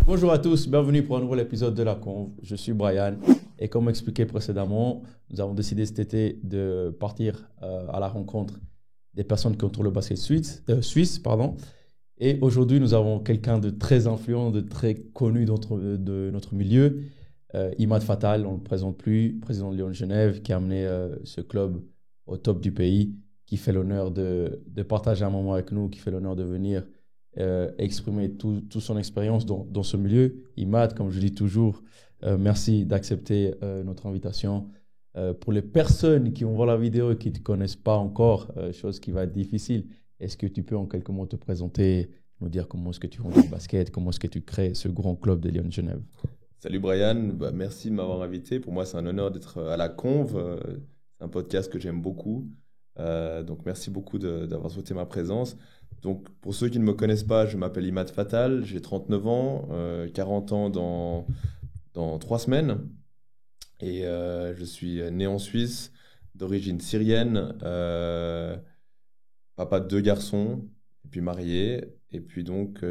Bonjour à tous, bienvenue pour un nouvel épisode de La Conve. Je suis Brian et comme expliqué précédemment, nous avons décidé cet été de partir à la rencontre des personnes qui entourent le basket suisse. Et aujourd'hui, nous avons quelqu'un de très influent, de très connu de notre milieu, Imad Fatal, on ne le présente plus, président de Lyon de Genève, qui a amené ce club au top du pays, qui fait l'honneur de partager un moment avec nous, qui fait l'honneur de venir exprimer toute son expérience dans ce milieu. Imad, comme je dis toujours, merci d'accepter notre invitation. Pour les personnes qui vont voir la vidéo et qui ne te connaissent pas encore, chose qui va être difficile, est-ce que tu peux en quelques mots te présenter, nous dire comment est-ce que tu rentres au basket, comment est-ce que tu crées ce grand club de Lyon de Genève? Salut Brian, merci de m'avoir invité. Pour moi, c'est un honneur d'être à la Conve. C'est un podcast que j'aime beaucoup. Donc, merci beaucoup d'avoir souhaité ma présence. Donc, pour ceux qui ne me connaissent pas, je m'appelle Imad Fatal, j'ai 39 ans, 40 ans dans 3 semaines. Et je suis né en Suisse, d'origine syrienne, papa de 2 garçons, et puis marié. Et puis donc,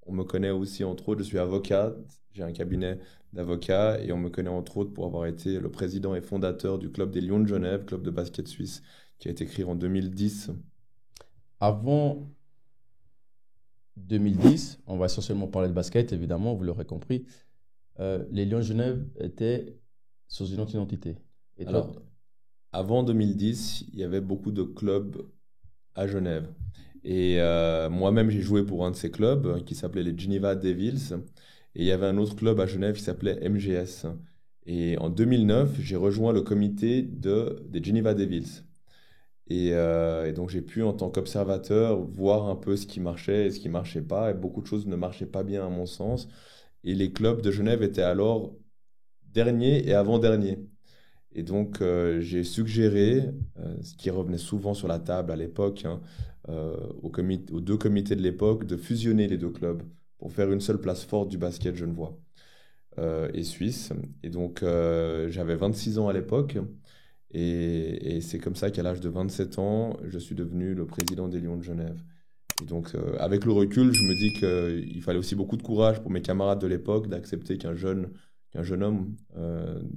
on me connaît aussi, entre autres, je suis avocat, j'ai un cabinet d'avocats, et on me connaît entre autres pour avoir été le président et fondateur du club des Lions de Genève, club de basket suisse, qui a été créé en 2010. Avant 2010, on va essentiellement parler de basket, évidemment, vous l'aurez compris. Les Lions de Genève étaient sous une autre identité. Et toi, Alors, avant 2010, il y avait beaucoup de clubs à Genève. Et moi-même, j'ai joué pour un de ces clubs qui s'appelait les Geneva Devils. Et il y avait un autre club à Genève qui s'appelait MGS. Et en 2009, j'ai rejoint le comité des Geneva Devils. Et donc, j'ai pu, en tant qu'observateur, voir un peu ce qui marchait et ce qui ne marchait pas. Et beaucoup de choses ne marchaient pas bien, à mon sens. Et les clubs de Genève étaient alors derniers et avant-derniers. Et donc, j'ai suggéré, ce qui revenait souvent sur la table à l'époque, hein, aux 2 comités de l'époque, de fusionner les 2 clubs pour faire une seule place forte du basket genevois et suisse. Et donc, j'avais 26 ans à l'époque. Et c'est comme ça qu'à l'âge de 27 ans, je suis devenu le président des Lions de Genève. Et donc, avec le recul, je me dis qu'il fallait aussi beaucoup de courage pour mes camarades de l'époque d'accepter qu'un jeune homme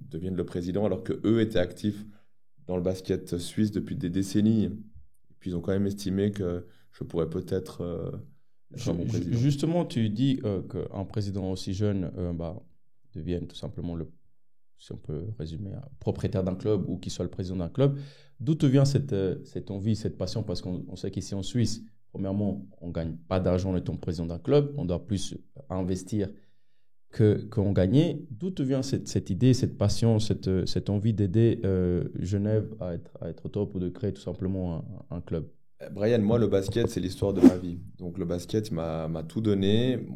devienne le président, alors qu'eux étaient actifs dans le basket suisse depuis des décennies. Et puis, ils ont quand même estimé que je pourrais peut-être être un bon président. Justement, tu dis qu'un président aussi jeune devienne tout simplement si on peut résumer, propriétaire d'un club ou qu'il soit le président d'un club. D'où te vient cette envie, cette passion? Parce qu'on sait qu'ici en Suisse, premièrement, on ne gagne pas d'argent en étant président d'un club. On doit plus investir qu'on gagnait. D'où te vient cette idée, cette passion, cette envie d'aider Genève à être au top ou de créer tout simplement un club? Brian, moi, le basket, c'est l'histoire de ma vie. Donc, le basket m'a tout donné.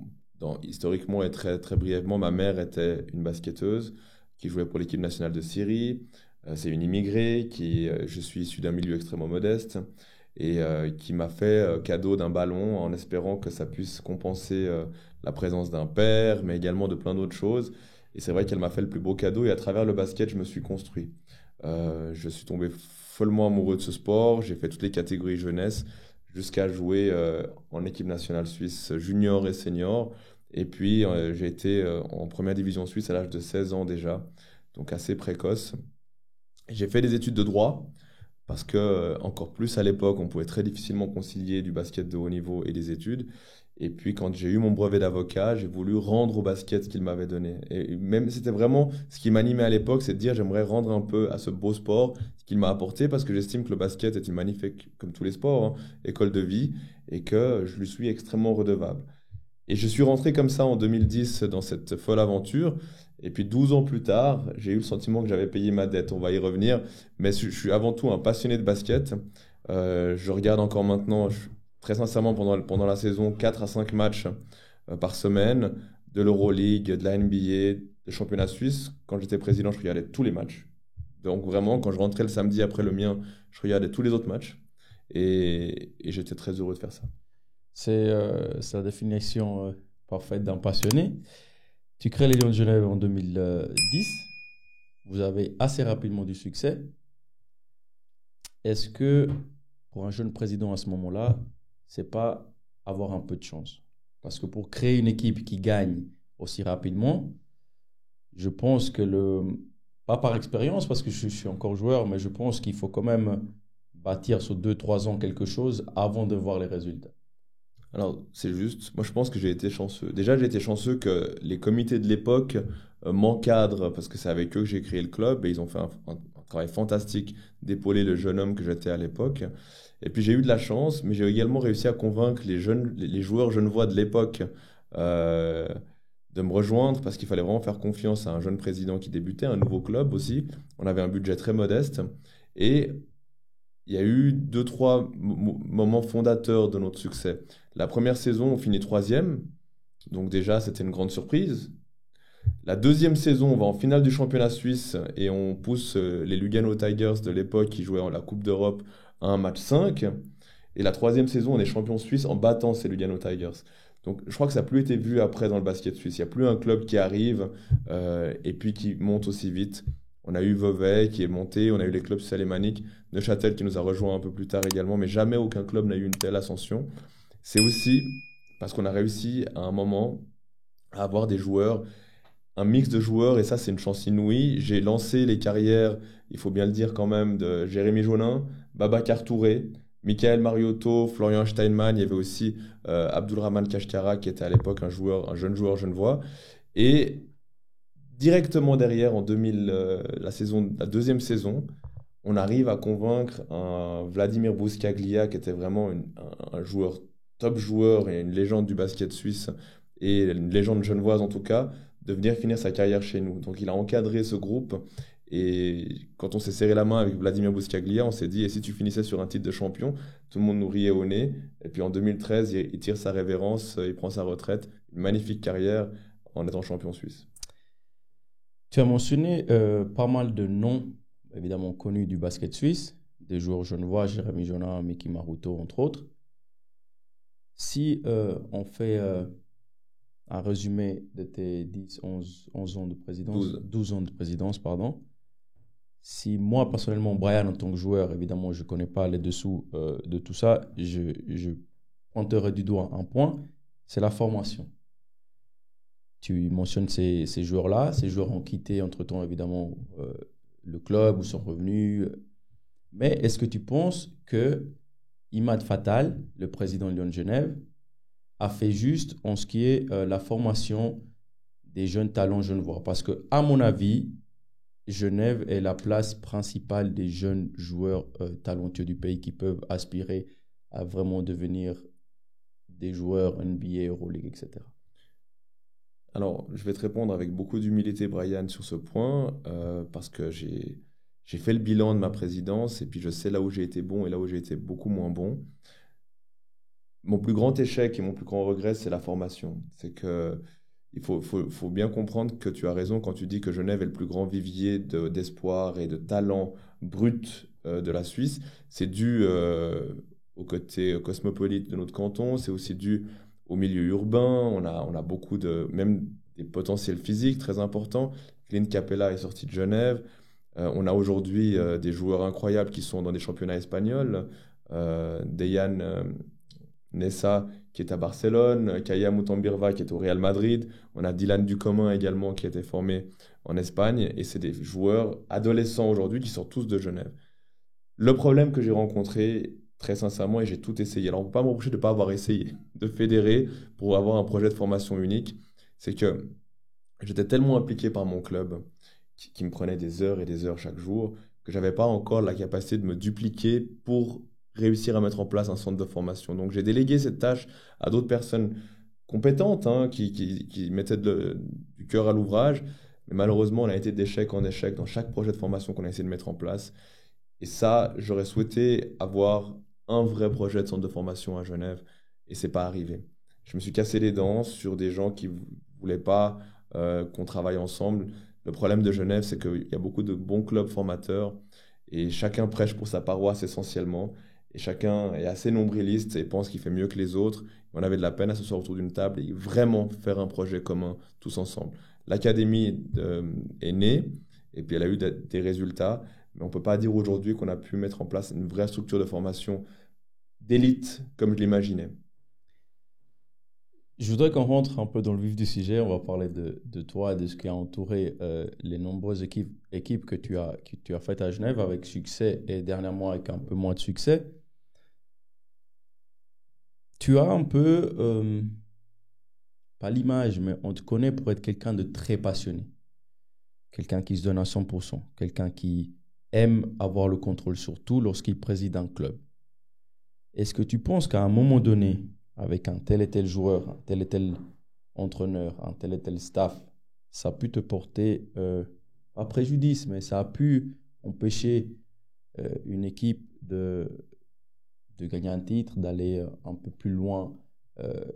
Historiquement et très, très brièvement, ma mère était une basketteuse qui jouait pour l'équipe nationale de Syrie. C'est une immigrée je suis issu d'un milieu extrêmement modeste et qui m'a fait cadeau d'un ballon en espérant que ça puisse compenser la présence d'un père, mais également de plein d'autres choses. Et c'est vrai qu'elle m'a fait le plus beau cadeau et à travers le basket, je me suis construit. Je suis tombé follement amoureux de ce sport. J'ai fait toutes les catégories jeunesse jusqu'à jouer en équipe nationale suisse junior et senior. Et puis, j'ai été en première division suisse à l'âge de 16 ans déjà, donc assez précoce. J'ai fait des études de droit parce que, encore plus à l'époque, on pouvait très difficilement concilier du basket de haut niveau et des études. Et puis, quand j'ai eu mon brevet d'avocat, j'ai voulu rendre au basket ce qu'il m'avait donné. Et même, c'était vraiment ce qui m'animait à l'époque, c'est de dire j'aimerais rendre un peu à ce beau sport ce qu'il m'a apporté parce que j'estime que le basket est une magnifique, comme tous les sports, hein, école de vie et que je lui suis extrêmement redevable. Et je suis rentré comme ça en 2010 dans cette folle aventure. Et puis 12 ans plus tard, j'ai eu le sentiment que j'avais payé ma dette. On va y revenir. Mais je suis avant tout un passionné de basket. Je regarde encore maintenant, très sincèrement, pendant la saison, 4 à 5 matchs par semaine de l'Euroleague, de la NBA, des championnats suisses. Quand j'étais président, je regardais tous les matchs. Donc vraiment, quand je rentrais le samedi après le mien, je regardais tous les autres matchs. Et j'étais très heureux de faire ça. C'est la définition parfaite d'un passionné. Tu crées les Lions de Genève en 2010. Vous avez assez rapidement du succès. Est-ce que pour un jeune président à ce moment-là, c'est pas avoir un peu de chance? Parce que pour créer une équipe qui gagne aussi rapidement. Je pense que pas par expérience parce que je suis encore joueur, mais je pense qu'il faut quand même bâtir sur 2-3 ans quelque chose avant de voir les résultats. Alors, c'est juste, moi je pense que j'ai été chanceux. Déjà, j'ai été chanceux que les comités de l'époque m'encadrent parce que c'est avec eux que j'ai créé le club et ils ont fait un travail fantastique d'épauler le jeune homme que j'étais à l'époque. Et puis j'ai eu de la chance, mais j'ai également réussi à convaincre les joueurs genevois de l'époque euh, de me rejoindre parce qu'il fallait vraiment faire confiance à un jeune président qui débutait, un nouveau club aussi. On avait un budget très modeste et il y a eu deux, trois moments fondateurs de notre succès. La première saison, on finit troisième, donc déjà c'était une grande surprise. La deuxième saison, on va en finale du championnat suisse et on pousse les Lugano Tigers de l'époque qui jouaient en la Coupe d'Europe à un match 5. Et la troisième saison, on est champion suisse en battant ces Lugano Tigers. Donc je crois que ça n'a plus été vu après dans le basket suisse. Il n'y a plus un club qui arrive et puis qui monte aussi vite. On a eu Vevey qui est monté, on a eu les clubs alémaniques, Neuchâtel qui nous a rejoint un peu plus tard également, mais jamais aucun club n'a eu une telle ascension. C'est aussi parce qu'on a réussi à un moment à avoir des joueurs, un mix de joueurs, et ça c'est une chance inouïe. J'ai lancé les carrières, il faut bien le dire quand même, de Jérémy Jaunin, Babacar Touré, Michael Mariotto, Florian Steinmann, il y avait aussi Abdulrahman Kashkara qui était à l'époque un jeune joueur genevois. Et directement derrière, en 2000, la deuxième saison, on arrive à convaincre un Vladimir Bouskaglia qui était vraiment un joueur, top joueur et une légende du basket suisse et une légende genevoise en tout cas, de venir finir sa carrière chez nous. Donc il a encadré ce groupe et quand on s'est serré la main avec Vladimir Bouskaglia, on s'est dit et si tu finissais sur un titre de champion, tout le monde nous riait au nez. Et puis en 2013, il tire sa révérence, il prend sa retraite, une magnifique carrière en étant champion suisse. Tu as mentionné pas mal de noms, évidemment connus du basket suisse, des joueurs genevois, Jérémy Jaunin, Miki Maruto, entre autres. Si on fait un résumé de tes 11 ans de présidence, 12 ans de présidence, pardon, si moi, personnellement, Brian, en tant que joueur, évidemment, je ne connais pas les dessous de tout ça, je pointerai du doigt un point, c'est la formation. Tu mentionnes ces joueurs-là. Ces joueurs ont quitté entre-temps, évidemment, le club ou sont revenus. Mais est-ce que tu penses que Imad Fatal, le président de Lyon Genève, a fait juste en ce qui est la formation des jeunes talents genevois? Parce que, à mon avis, Genève est la place principale des jeunes joueurs talentueux du pays qui peuvent aspirer à vraiment devenir des joueurs NBA, Euroleague, etc. Alors, je vais te répondre avec beaucoup d'humilité, Brian, sur ce point, parce que j'ai fait le bilan de ma présidence et puis je sais là où j'ai été bon et là où j'ai été beaucoup moins bon. Mon plus grand échec et mon plus grand regret, c'est la formation. C'est que il faut bien comprendre que tu as raison quand tu dis que Genève est le plus grand vivier d'espoir et de talent brut de la Suisse. C'est dû au côté cosmopolite de notre canton, c'est aussi dû au milieu urbain. On a beaucoup même des potentiels physiques très importants. Clint Capella est sorti de Genève. On a aujourd'hui des joueurs incroyables qui sont dans des championnats espagnols. Dejan Nessa qui est à Barcelone, Kaya Mutambirva qui est au Real Madrid, on a Dylan Ducommun également qui a été formé en Espagne, et c'est des joueurs adolescents aujourd'hui qui sortent tous de Genève. Le problème que j'ai rencontré, très sincèrement, et j'ai tout essayé, alors on ne peut pas me reprocher de ne pas avoir essayé de fédérer pour avoir un projet de formation unique, c'est que j'étais tellement impliqué par mon club qui me prenait des heures et des heures chaque jour que je n'avais pas encore la capacité de me dupliquer pour réussir à mettre en place un centre de formation. Donc j'ai délégué cette tâche à d'autres personnes compétentes qui mettaient du cœur à l'ouvrage, mais malheureusement on a été d'échec en échec dans chaque projet de formation qu'on a essayé de mettre en place. Et ça, j'aurais souhaité avoir un vrai projet de centre de formation à Genève, et c'est pas arrivé. Je me suis cassé les dents sur des gens qui voulaient pas qu'on travaille ensemble. Le problème de Genève, c'est qu'il y a beaucoup de bons clubs formateurs, et chacun prêche pour sa paroisse essentiellement. Et chacun est assez nombriliste et pense qu'il fait mieux que les autres. On avait de la peine à se s'asseoir autour d'une table et vraiment faire un projet commun tous ensemble. L'académie est née et puis elle a eu des résultats, mais on ne peut pas dire aujourd'hui qu'on a pu mettre en place une vraie structure de formation d'élite comme je l'imaginais. Je voudrais qu'on rentre un peu dans le vif du sujet. On va parler de toi et de ce qui a entouré les nombreuses équipes que tu as faites à Genève avec succès et dernièrement avec un peu moins de succès. Tu as un peu, pas l'image, mais on te connaît pour être quelqu'un de très passionné, quelqu'un qui se donne à 100%, quelqu'un qui aime avoir le contrôle sur tout lorsqu'il préside un club. Est-ce que tu penses qu'à un moment donné, avec un tel et tel joueur, un tel et tel entraîneur, un tel et tel staff, ça a pu te porter, pas préjudice, mais ça a pu empêcher une équipe de gagner un titre, d'aller un peu plus loin,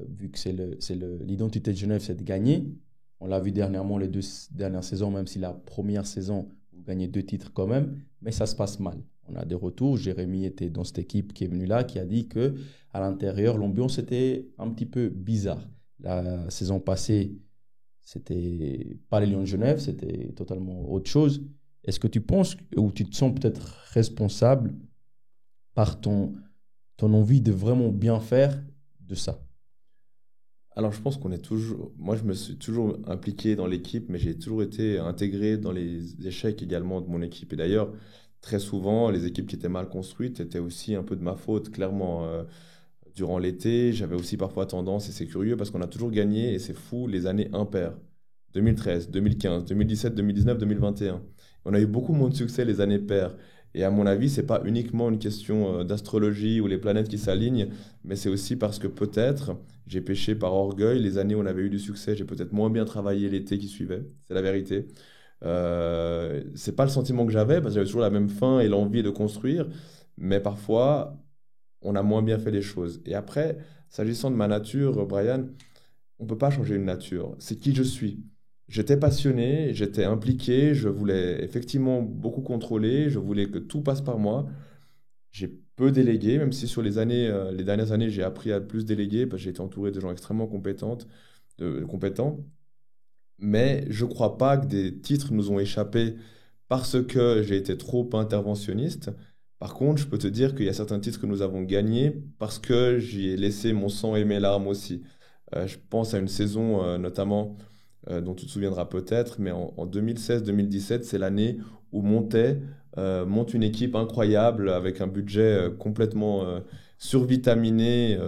vu que l'identité de Genève, c'est de gagner. On l'a vu dernièrement, les 2 dernières saisons, même si la première saison, vous gagnez 2 titres quand même, mais ça se passe mal. On a des retours. Jérémy était dans cette équipe qui est venue là, qui a dit que à l'intérieur, l'ambiance était un petit peu bizarre. La saison passée, c'était pas les Lions de Genève, c'était totalement autre chose. Est-ce que tu penses ou tu te sens peut-être responsable par ton envie de vraiment bien faire de ça? Alors, je pense qu'on est toujours. Moi, je me suis toujours impliqué dans l'équipe, mais j'ai toujours été intégré dans les échecs également de mon équipe. Et d'ailleurs, très souvent, les équipes qui étaient mal construites étaient aussi un peu de ma faute, clairement. Durant l'été, j'avais aussi parfois tendance, et c'est curieux parce qu'on a toujours gagné, et c'est fou, les années impaires. 2013, 2015, 2017, 2019, 2021. On a eu beaucoup moins de succès les années paires. Et à mon avis, c'est pas uniquement une question d'astrologie ou les planètes qui s'alignent, mais c'est aussi parce que peut-être j'ai péché par orgueil. Les années où on avait eu du succès, j'ai peut-être moins bien travaillé l'été qui suivait. C'est la vérité. C'est pas le sentiment que j'avais parce que j'avais toujours la même faim et l'envie de construire, mais parfois on a moins bien fait les choses. Et après, s'agissant de ma nature, Brian, on ne peut pas changer une nature. C'est qui je suis. J'étais passionné, j'étais impliqué, je voulais effectivement beaucoup contrôler, je voulais que tout passe par moi. J'ai peu délégué, même si sur les dernières années, j'ai appris à plus déléguer parce que j'ai été entouré de gens extrêmement compétents. Mais je ne crois pas que des titres nous ont échappé parce que j'ai été trop interventionniste. Par contre, je peux te dire qu'il y a certains titres que nous avons gagnés parce que j'y ai laissé mon sang et mes larmes aussi. Je pense à une saison notamment dont tu te souviendras peut-être, mais en 2016-2017, c'est l'année où monte une équipe incroyable avec un budget complètement survitaminé.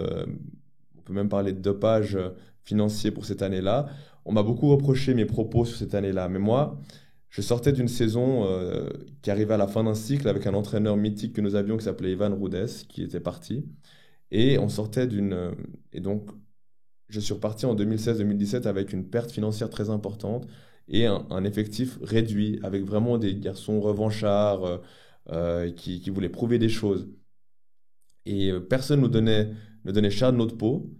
On peut même parler de dopage financier pour cette année-là. On m'a beaucoup reproché mes propos sur cette année-là, mais moi, je sortais d'une saison qui arrivait à la fin d'un cycle avec un entraîneur mythique que nous avions qui s'appelait Ivan Roudès, qui était parti. Et on sortait et donc, je suis reparti en 2016-2017 avec une perte financière très importante et un effectif réduit, avec vraiment des garçons revanchards qui voulaient prouver des choses. Et personne ne donnait cher de notre peau.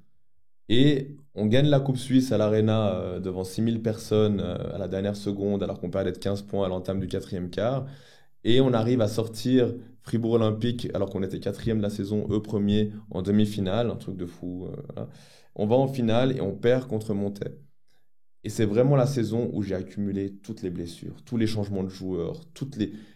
Et on gagne la Coupe Suisse à l'Arena devant 6000 personnes à la dernière seconde, alors qu'on perdait de 15 points à l'entame du quatrième quart. Et on arrive à sortir Fribourg Olympique, alors qu'on était quatrième de la saison, eux premiers en demi-finale, un truc de fou. Voilà. On va en finale et on perd contre Montet. Et c'est vraiment la saison où j'ai accumulé toutes les blessures, tous les changements de joueurs,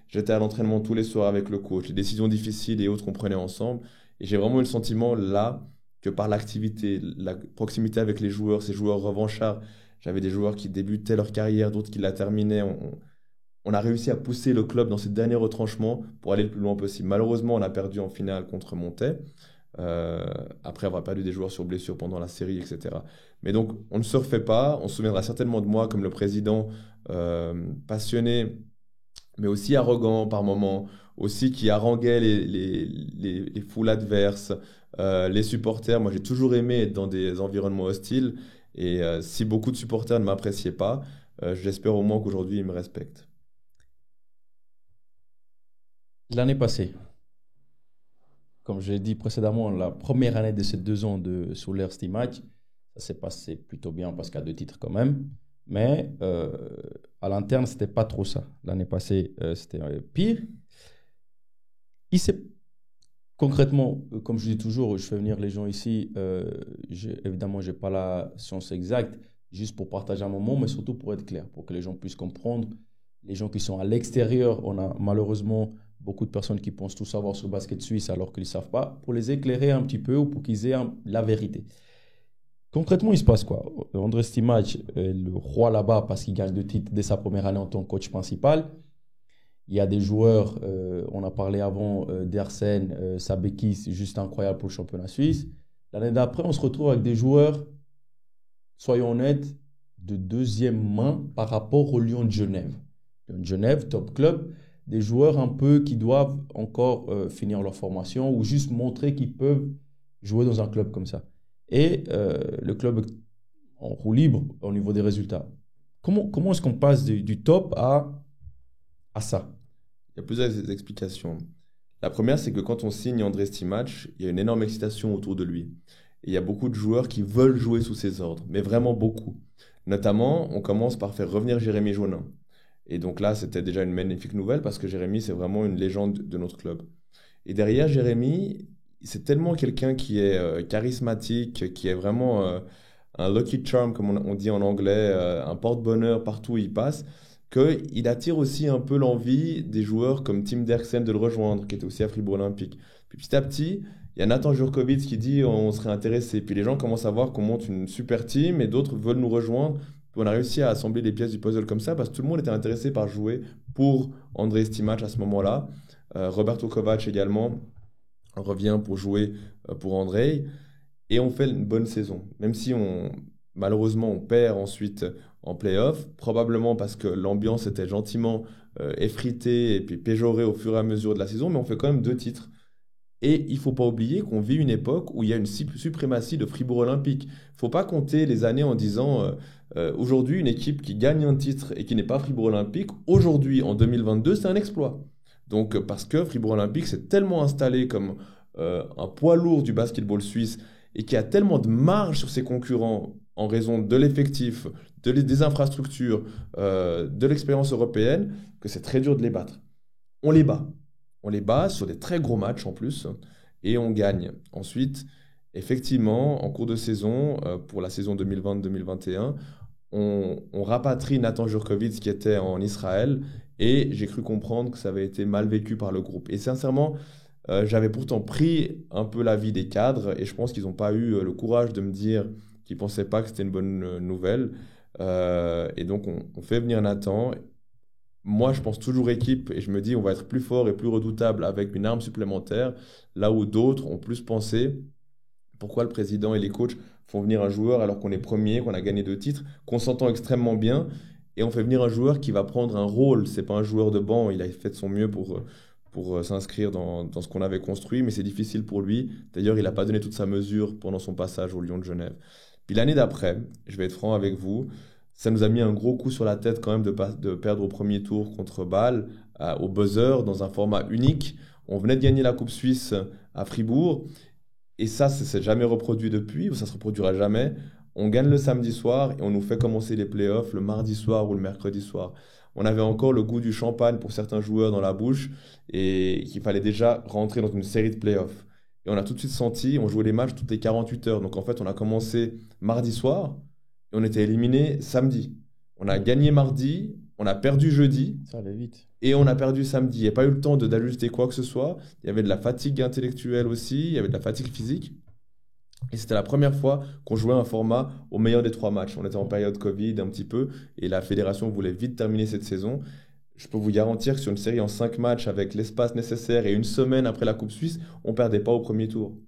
j'étais à l'entraînement tous les soirs avec le coach, les décisions difficiles et autres qu'on prenait ensemble. Et j'ai vraiment eu le sentiment là que par l'activité, la proximité avec les joueurs, ces joueurs revanchards, j'avais des joueurs qui débutaient leur carrière, d'autres qui la terminaient. On a réussi à pousser le club dans ses derniers retranchements pour aller le plus loin possible. Malheureusement, on a perdu en finale contre Montet, après avoir perdu des joueurs sur blessure pendant la série, etc. Mais donc, on ne se refait pas. On se souviendra certainement de moi comme le président passionné, mais aussi arrogant par moments, aussi qui haranguait les foules adverses, les supporters. Moi, j'ai toujours aimé être dans des environnements hostiles. Et si beaucoup de supporters ne m'appréciaient pas, j'espère au moins qu'aujourd'hui, ils me respectent. L'année passée, comme je l'ai dit précédemment, la première année de ces 2 ans sous l'ère Stimac, ça s'est passé plutôt bien parce qu'il y a 2 titres quand même. Mais à l'interne, ce n'était pas trop ça. L'année passée, c'était pire. Concrètement, comme je dis toujours, je fais venir les gens ici. Évidemment, je n'ai pas la science exacte, juste pour partager un moment, mais surtout pour être clair, pour que les gens puissent comprendre. Les gens qui sont à l'extérieur, on a malheureusement beaucoup de personnes qui pensent tout savoir sur le basket suisse alors qu'ils ne savent pas, pour les éclairer un petit peu ou pour qu'ils aient la vérité. Concrètement, il se passe quoi? André Stimac est le roi là-bas parce qu'il gagne 2 titres dès sa première année en tant que coach principal. Il y a des joueurs, on a parlé avant d'Ersen, Sabekis, juste incroyable pour le championnat suisse. L'année d'après, on se retrouve avec des joueurs, soyons honnêtes, de deuxième main par rapport au Lyon de Genève. Lyon de Genève, top club, des joueurs un peu qui doivent encore finir leur formation ou juste montrer qu'ils peuvent jouer dans un club comme ça. Et le club est en roue libre au niveau des résultats. Comment est-ce qu'on passe du top à ça? Il y a plusieurs explications. La première, c'est que quand on signe André Stimac, il y a une énorme excitation autour de lui. Et il y a beaucoup de joueurs qui veulent jouer sous ses ordres, mais vraiment beaucoup. Notamment, on commence par faire revenir Jérémy Jaunin. Et donc là, c'était déjà une magnifique nouvelle parce que Jérémy, c'est vraiment une légende de notre club. Et derrière Jérémy, c'est tellement quelqu'un qui est charismatique, qui est vraiment un lucky charm, comme on dit en anglais, un porte-bonheur partout où il passe, qu'il attire aussi un peu l'envie des joueurs comme Tim Derksen de le rejoindre, qui était aussi à Fribourg Olympique. Puis petit à petit, il y a Nathan Jurkovic qui dit on serait intéressé. Puis les gens commencent à voir qu'on monte une super team et d'autres veulent nous rejoindre. Puis on a réussi à assembler les pièces du puzzle comme ça parce que tout le monde était intéressé par jouer pour André Stimac à ce moment-là. Roberto Kovac également revient pour jouer pour André. Et on fait une bonne saison. Même si malheureusement on perd ensuite en play-off, probablement parce que l'ambiance était gentiment effritée et puis péjorée au fur et à mesure de la saison, mais on fait quand même 2 titres. Et il ne faut pas oublier qu'on vit une époque où il y a une suprématie de Fribourg Olympique. Il ne faut pas compter les années en disant aujourd'hui une équipe qui gagne un titre et qui n'est pas Fribourg Olympique, aujourd'hui en 2022 c'est un exploit. Donc parce que Fribourg Olympique s'est tellement installé comme un poids lourd du basketball suisse et qui a tellement de marge sur ses concurrents en raison de l'effectif, des infrastructures, de l'expérience européenne, que c'est très dur de les battre. On les bat. On les bat sur des très gros matchs en plus et on gagne. Ensuite, effectivement, en cours de saison, pour la saison 2020-2021, on rapatrie Nathan Jurkovic qui était en Israël et j'ai cru comprendre que ça avait été mal vécu par le groupe. Et sincèrement, j'avais pourtant pris un peu l'avis des cadres et je pense qu'ils n'ont pas eu le courage de me dire qu'ils ne pensaient pas que c'était une bonne nouvelle. Et donc, on fait venir Nathan. Moi, je pense toujours équipe et je me dis on va être plus fort et plus redoutable avec une arme supplémentaire, là où d'autres ont plus pensé pourquoi le président et les coachs font venir un joueur alors qu'on est premier, qu'on a gagné 2 titres, qu'on s'entend extrêmement bien et on fait venir un joueur qui va prendre un rôle. C'est pas un joueur de banc, il a fait de son mieux pour s'inscrire dans ce qu'on avait construit, mais c'est difficile pour lui. D'ailleurs, il n'a pas donné toute sa mesure pendant son passage au Lyon de Genève. Puis l'année d'après, je vais être franc avec vous, ça nous a mis un gros coup sur la tête quand même de perdre au premier tour contre Bâle, au buzzer, dans un format unique. On venait de gagner la Coupe Suisse à Fribourg, et ça s'est jamais reproduit depuis, ou ça se reproduira jamais. On gagne le samedi soir et on nous fait commencer les playoffs le mardi soir ou le mercredi soir. On avait encore le goût du champagne pour certains joueurs dans la bouche et qu'il fallait déjà rentrer dans une série de playoffs. Et on a tout de suite senti, on jouait les matchs toutes les 48 heures. Donc en fait, on a commencé mardi soir et on était éliminé samedi. On a gagné mardi, on a perdu jeudi. Ça allait vite. Et on a perdu samedi. Il n'y a pas eu le temps d'ajuster quoi que ce soit. Il y avait de la fatigue intellectuelle aussi, il y avait de la fatigue physique. Et c'était la première fois qu'on jouait un format au meilleur des 3 matchs. On était en période Covid un petit peu et la fédération voulait vite terminer cette saison. Je peux vous garantir que sur une série en 5 matchs avec l'espace nécessaire et une semaine après la Coupe Suisse, on ne perdait pas au premier tour.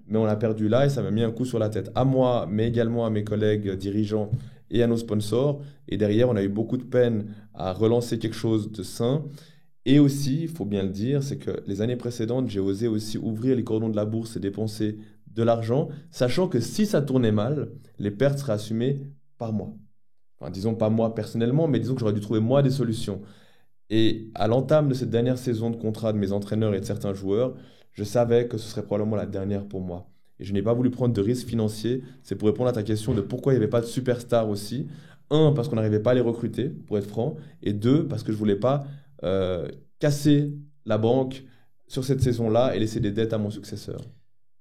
Mais on a perdu là et ça m'a mis un coup sur la tête. À moi, mais également à mes collègues dirigeants et à nos sponsors. Et derrière, on a eu beaucoup de peine à relancer quelque chose de sain. Et aussi, il faut bien le dire, c'est que les années précédentes, j'ai osé aussi ouvrir les cordons de la bourse et dépenser de l'argent, sachant que si ça tournait mal, les pertes seraient assumées par moi. Enfin, disons pas moi personnellement, mais disons que j'aurais dû trouver moi des solutions. Et à l'entame de cette dernière saison de contrat de mes entraîneurs et de certains joueurs, je savais que ce serait probablement la dernière pour moi. Et je n'ai pas voulu prendre de risques financiers. C'est pour répondre à ta question de pourquoi il n'y avait pas de superstars aussi. 1, parce qu'on n'arrivait pas à les recruter, pour être franc. Et 2, parce que je ne voulais pas casser la banque sur cette saison-là et laisser des dettes à mon successeur.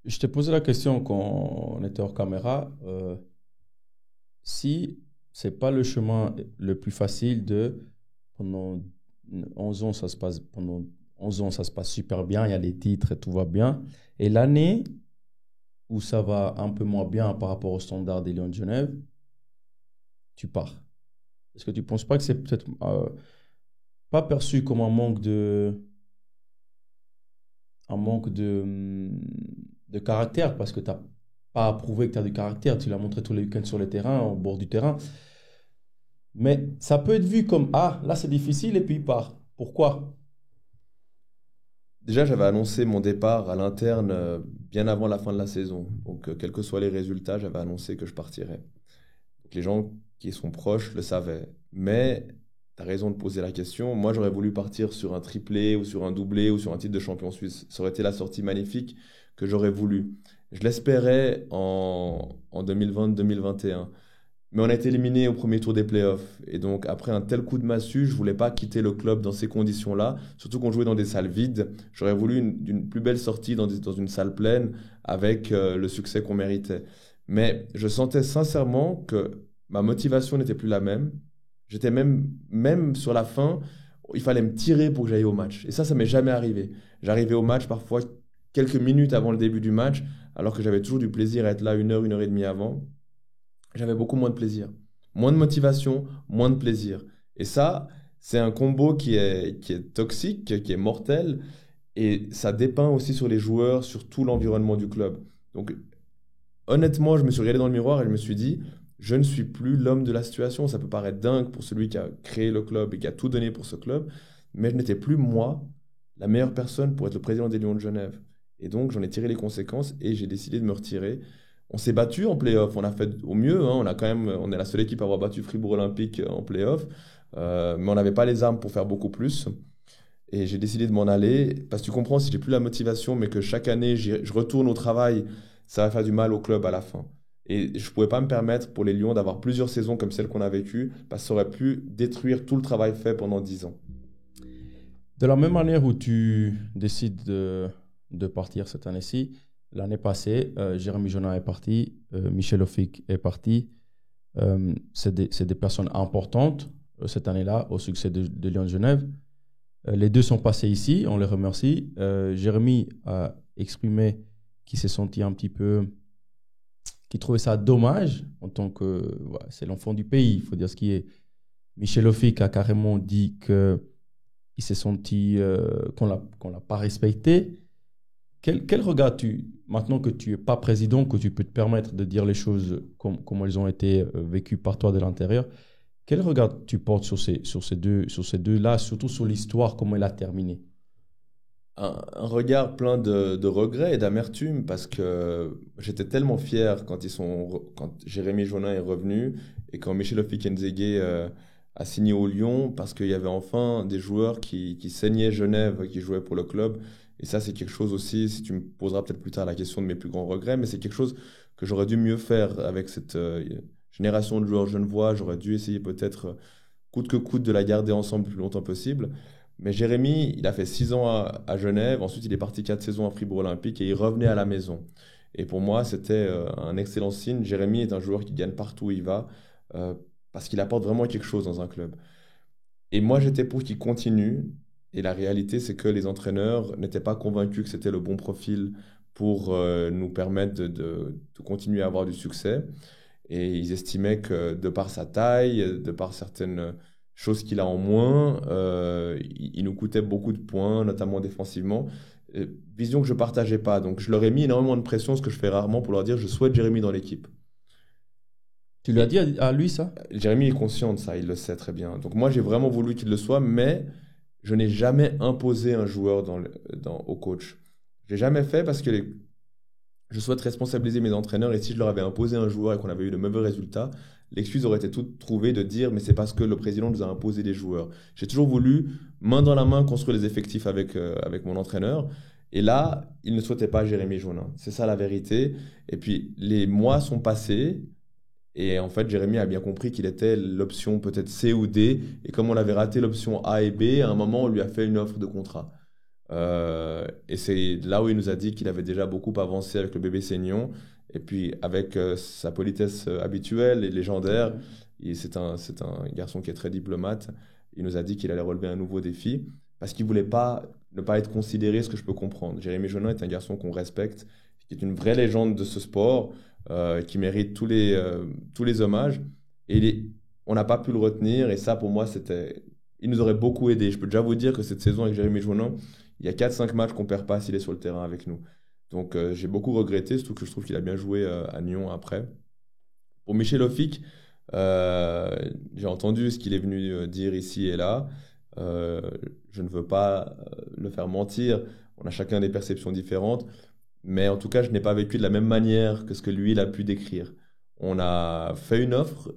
Je t'ai posé la question quand on était hors caméra. Si ce n'est pas le chemin le plus facile pendant 11 ans, ça se passe super bien, il y a des titres et tout va bien. Et l'année où ça va un peu moins bien par rapport au standard des Lions de Genève, tu pars. Est-ce que tu ne penses pas que c'est peut-être pas perçu comme un manque de caractère, parce que tu n'as pas prouvé que tu as du caractère, tu l'as montré tous les week-ends sur le terrain, au bord du terrain. Mais ça peut être vu comme, ah, là c'est difficile, et puis il part. Pourquoi? Déjà, j'avais annoncé mon départ à l'interne bien avant la fin de la saison. Donc, quels que soient les résultats, j'avais annoncé que je partirais. Donc, les gens qui sont proches le savaient. Mais tu as raison de poser la question. Moi, j'aurais voulu partir sur un triplé ou sur un doublé ou sur un titre de champion suisse. Ça aurait été la sortie magnifique que j'aurais voulu. Je l'espérais en 2020-2021. Mais on a été éliminé au premier tour des playoffs. Et donc, après un tel coup de massue, je voulais pas quitter le club dans ces conditions-là. Surtout qu'on jouait dans des salles vides. J'aurais voulu une plus belle sortie dans une salle pleine avec le succès qu'on méritait. Mais je sentais sincèrement que ma motivation n'était plus la même. J'étais même sur la fin, il fallait me tirer pour que j'aille au match. Et ça m'est jamais arrivé. J'arrivais au match parfois quelques minutes avant le début du match, alors que j'avais toujours du plaisir à être là une heure et demie avant. J'avais beaucoup moins de plaisir. Moins de motivation, moins de plaisir. Et ça, c'est un combo qui est toxique, qui est mortel. Et ça dépeint aussi sur les joueurs, sur tout l'environnement du club. Donc, honnêtement, je me suis regardé dans le miroir et je me suis dit, je ne suis plus l'homme de la situation. Ça peut paraître dingue pour celui qui a créé le club et qui a tout donné pour ce club. Mais je n'étais plus, moi, la meilleure personne pour être le président des Lions de Genève. Et donc, j'en ai tiré les conséquences et j'ai décidé de me retirer. On s'est battu en play-off, on a fait au mieux, hein. On est la seule équipe à avoir battu Fribourg Olympique en play-off, mais on n'avait pas les armes pour faire beaucoup plus. Et j'ai décidé de m'en aller, parce que tu comprends, si j'ai plus la motivation, mais que chaque année je retourne au travail, ça va faire du mal au club à la fin. Et je ne pouvais pas me permettre pour les Lions d'avoir plusieurs saisons comme celle qu'on a vécue, parce que ça aurait pu détruire tout le travail fait pendant 10 ans. De la même manière où tu décides de partir cette année-ci, l'année passée, Jérémy Jonin est parti, Michel Ophik est parti. C'est des personnes importantes cette année-là au succès de Lions de Genève. Les deux sont passés ici, on les remercie. Jérémy a exprimé qu'il s'est senti un petit peu, qu'il trouvait ça dommage en tant que, voilà, c'est l'enfant du pays, il faut dire ce qui est. Michel Ophik a carrément dit qu'il s'est senti qu'on l'a pas respecté. Quel regard maintenant que tu n'es pas président, que tu peux te permettre de dire les choses comme elles ont été vécues par toi de l'intérieur, quel regard tu portes sur ces deux-là, surtout sur l'histoire, comment elle a terminé? Un regard plein de regrets et d'amertume, parce que j'étais tellement fier quand Jérémy Jonin est revenu et quand Michel Ophik-Nzege a signé au Lyon, parce qu'il y avait enfin des joueurs qui saignaient Genève, qui jouaient pour le club. Et ça, c'est quelque chose aussi, si tu me poseras peut-être plus tard la question de mes plus grands regrets, mais c'est quelque chose que j'aurais dû mieux faire avec cette génération de joueurs genevois. J'aurais dû essayer peut-être, coûte que coûte, de la garder ensemble le plus longtemps possible. Mais Jérémy, il a fait 6 ans à Genève, ensuite il est parti 4 saisons à Fribourg Olympique et il revenait à la maison. Et pour moi, c'était un excellent signe. Jérémy est un joueur qui gagne partout où il va, parce qu'il apporte vraiment quelque chose dans un club. Et moi, j'étais pour qu'il continue. Et la réalité, c'est que les entraîneurs n'étaient pas convaincus que c'était le bon profil pour nous permettre de continuer à avoir du succès. Et ils estimaient que de par sa taille, de par certaines choses qu'il a en moins, il nous coûtait beaucoup de points, notamment défensivement. Vision que je ne partageais pas. Donc je leur ai mis énormément de pression, ce que je fais rarement, pour leur dire je souhaite Jérémy dans l'équipe. Tu lui as dit à lui ça? Jérémy est conscient de ça, il le sait très bien. Donc moi, j'ai vraiment voulu qu'il le soit, mais je n'ai jamais imposé un joueur au coach. Je n'ai jamais fait parce que je souhaite responsabiliser mes entraîneurs, et si je leur avais imposé un joueur et qu'on avait eu de mauvais résultats, l'excuse aurait été toute trouvée de dire mais c'est parce que le président nous a imposé des joueurs. J'ai toujours voulu, main dans la main, construire les effectifs avec mon entraîneur. Et là, il ne souhaitait pas Jérémy Jonin. C'est ça la vérité. Et puis les mois sont passés. Et en fait, Jérémy a bien compris qu'il était l'option peut-être C ou D. Et comme on avait raté l'option A et B, à un moment, on lui a fait une offre de contrat. Et c'est là où il nous a dit qu'il avait déjà beaucoup avancé avec le bébé Seignon. Et puis, avec sa politesse habituelle et légendaire, c'est un garçon qui est très diplomate. Il nous a dit qu'il allait relever un nouveau défi parce qu'il ne voulait pas ne pas être considéré, ce que je peux comprendre. Jérémy Jonin est un garçon qu'on respecte. qui est une vraie légende de ce sport, qui mérite tous les hommages. Et on n'a pas pu le retenir. Et ça, pour moi, il nous aurait beaucoup aidé. Je peux déjà vous dire que cette saison avec Jérémy Jounin, il y a 4-5 matchs qu'on ne perd pas s'il est sur le terrain avec nous. Donc, j'ai beaucoup regretté, surtout que je trouve qu'il a bien joué à Nyon après. Pour Michel Offic, j'ai entendu ce qu'il est venu dire ici et là. Je ne veux pas le faire mentir. On a chacun des perceptions différentes. Mais en tout cas, je n'ai pas vécu de la même manière que ce que lui, il a pu décrire. On a fait une offre.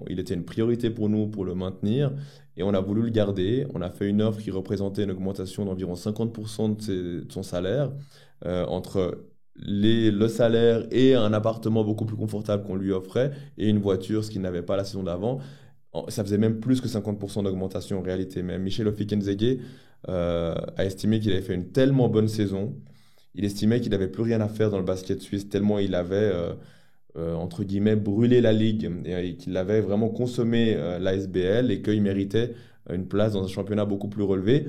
Il était une priorité pour nous pour le maintenir. Et on a voulu le garder. On a fait une offre qui représentait une augmentation d'environ 50% de son salaire. Entre le salaire et un appartement beaucoup plus confortable qu'on lui offrait et une voiture, ce qu'il n'avait pas la saison d'avant. Ça faisait même plus que 50% d'augmentation en réalité. Mais Michel Offic-Nzege a estimé qu'il avait fait une tellement bonne saison. Il estimait qu'il n'avait plus rien à faire dans le basket suisse tellement il avait, entre guillemets, brûlé la ligue et qu'il avait vraiment consommé l'ASBL et qu'il méritait une place dans un championnat beaucoup plus relevé.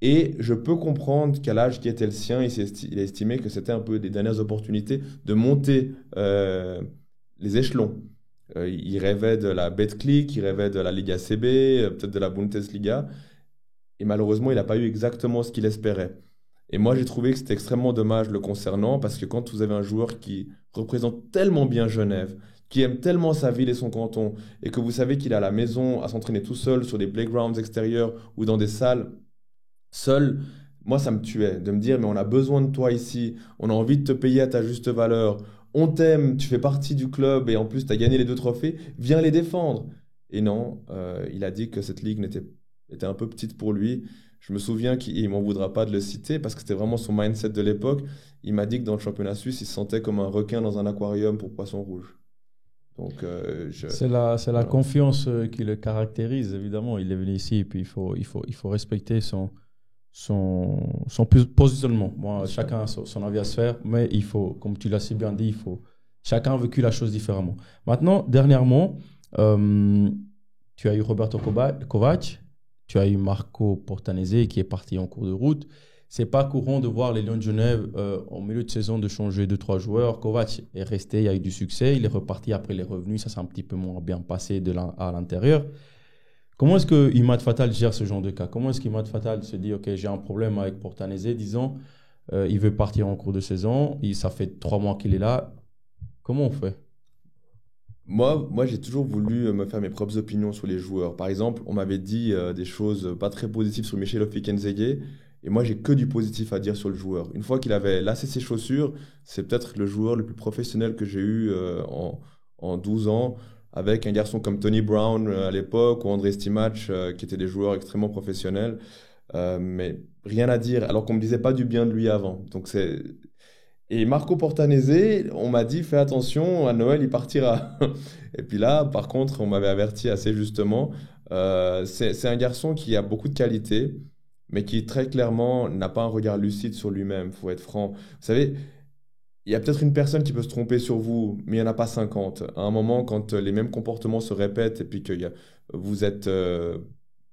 Et je peux comprendre qu'à l'âge qui était le sien, il a estimé que c'était un peu des dernières opportunités de monter les échelons. Il rêvait de la Betclic, il rêvait de la Liga CB, peut-être de la Bundesliga. Et malheureusement, il n'a pas eu exactement ce qu'il espérait. Et moi, j'ai trouvé que c'était extrêmement dommage le concernant parce que quand vous avez un joueur qui représente tellement bien Genève, qui aime tellement sa ville et son canton, et que vous savez qu'il est à la maison à s'entraîner tout seul sur des playgrounds extérieurs ou dans des salles, seul, moi, ça me tuait de me dire, mais on a besoin de toi ici, on a envie de te payer à ta juste valeur, on t'aime, tu fais partie du club et en plus, tu as gagné les 2 trophées, viens les défendre. Et non, il a dit que cette ligue était un peu petite pour lui. Je me souviens qu'il ne m'en voudra pas de le citer parce que c'était vraiment son mindset de l'époque. Il m'a dit que dans le championnat suisse, il se sentait comme un requin dans un aquarium pour poissons rouges. Donc, c'est la confiance qui le caractérise, évidemment. Il est venu ici et puis il faut respecter son positionnement. Bon, chacun a son avis à se faire, mais il faut, comme tu l'as si bien dit, chacun a vécu la chose différemment. Maintenant, dernièrement, tu as eu Roberto Kovac, tu as eu Marco Portanese qui est parti en cours de route. C'est pas courant de voir les Lions de Genève au milieu de saison de changer 2-3 joueurs. Kovac est resté, il y a eu du succès, il est reparti après les revenus, ça s'est un petit peu moins bien passé à l'intérieur. Comment est-ce que Imad Fatal gère ce genre de cas? Comment est-ce qu'Imad Fatal se dit, OK, j'ai un problème avec Portanese, disons, il veut partir en cours de saison, ça fait 3 mois qu'il est là. Comment on fait? Moi, j'ai toujours voulu me faire mes propres opinions sur les joueurs. Par exemple, on m'avait dit des choses pas très positives sur Michel Offic-Nzege, et moi, j'ai que du positif à dire sur le joueur. Une fois qu'il avait lacé ses chaussures, c'est peut-être le joueur le plus professionnel que j'ai eu en 12 ans, avec un garçon comme Tony Brown à l'époque, ou André Stimac, qui étaient des joueurs extrêmement professionnels. Mais rien à dire, alors qu'on ne me disait pas du bien de lui avant. Et Marco Portanese, on m'a dit, fais attention, à Noël, il partira. Et puis là, par contre, on m'avait averti assez justement. C'est un garçon qui a beaucoup de qualités, mais qui très clairement n'a pas un regard lucide sur lui-même, il faut être franc. Vous savez, il y a peut-être une personne qui peut se tromper sur vous, mais il n'y en a pas 50. À un moment, quand les mêmes comportements se répètent et puis que vous êtes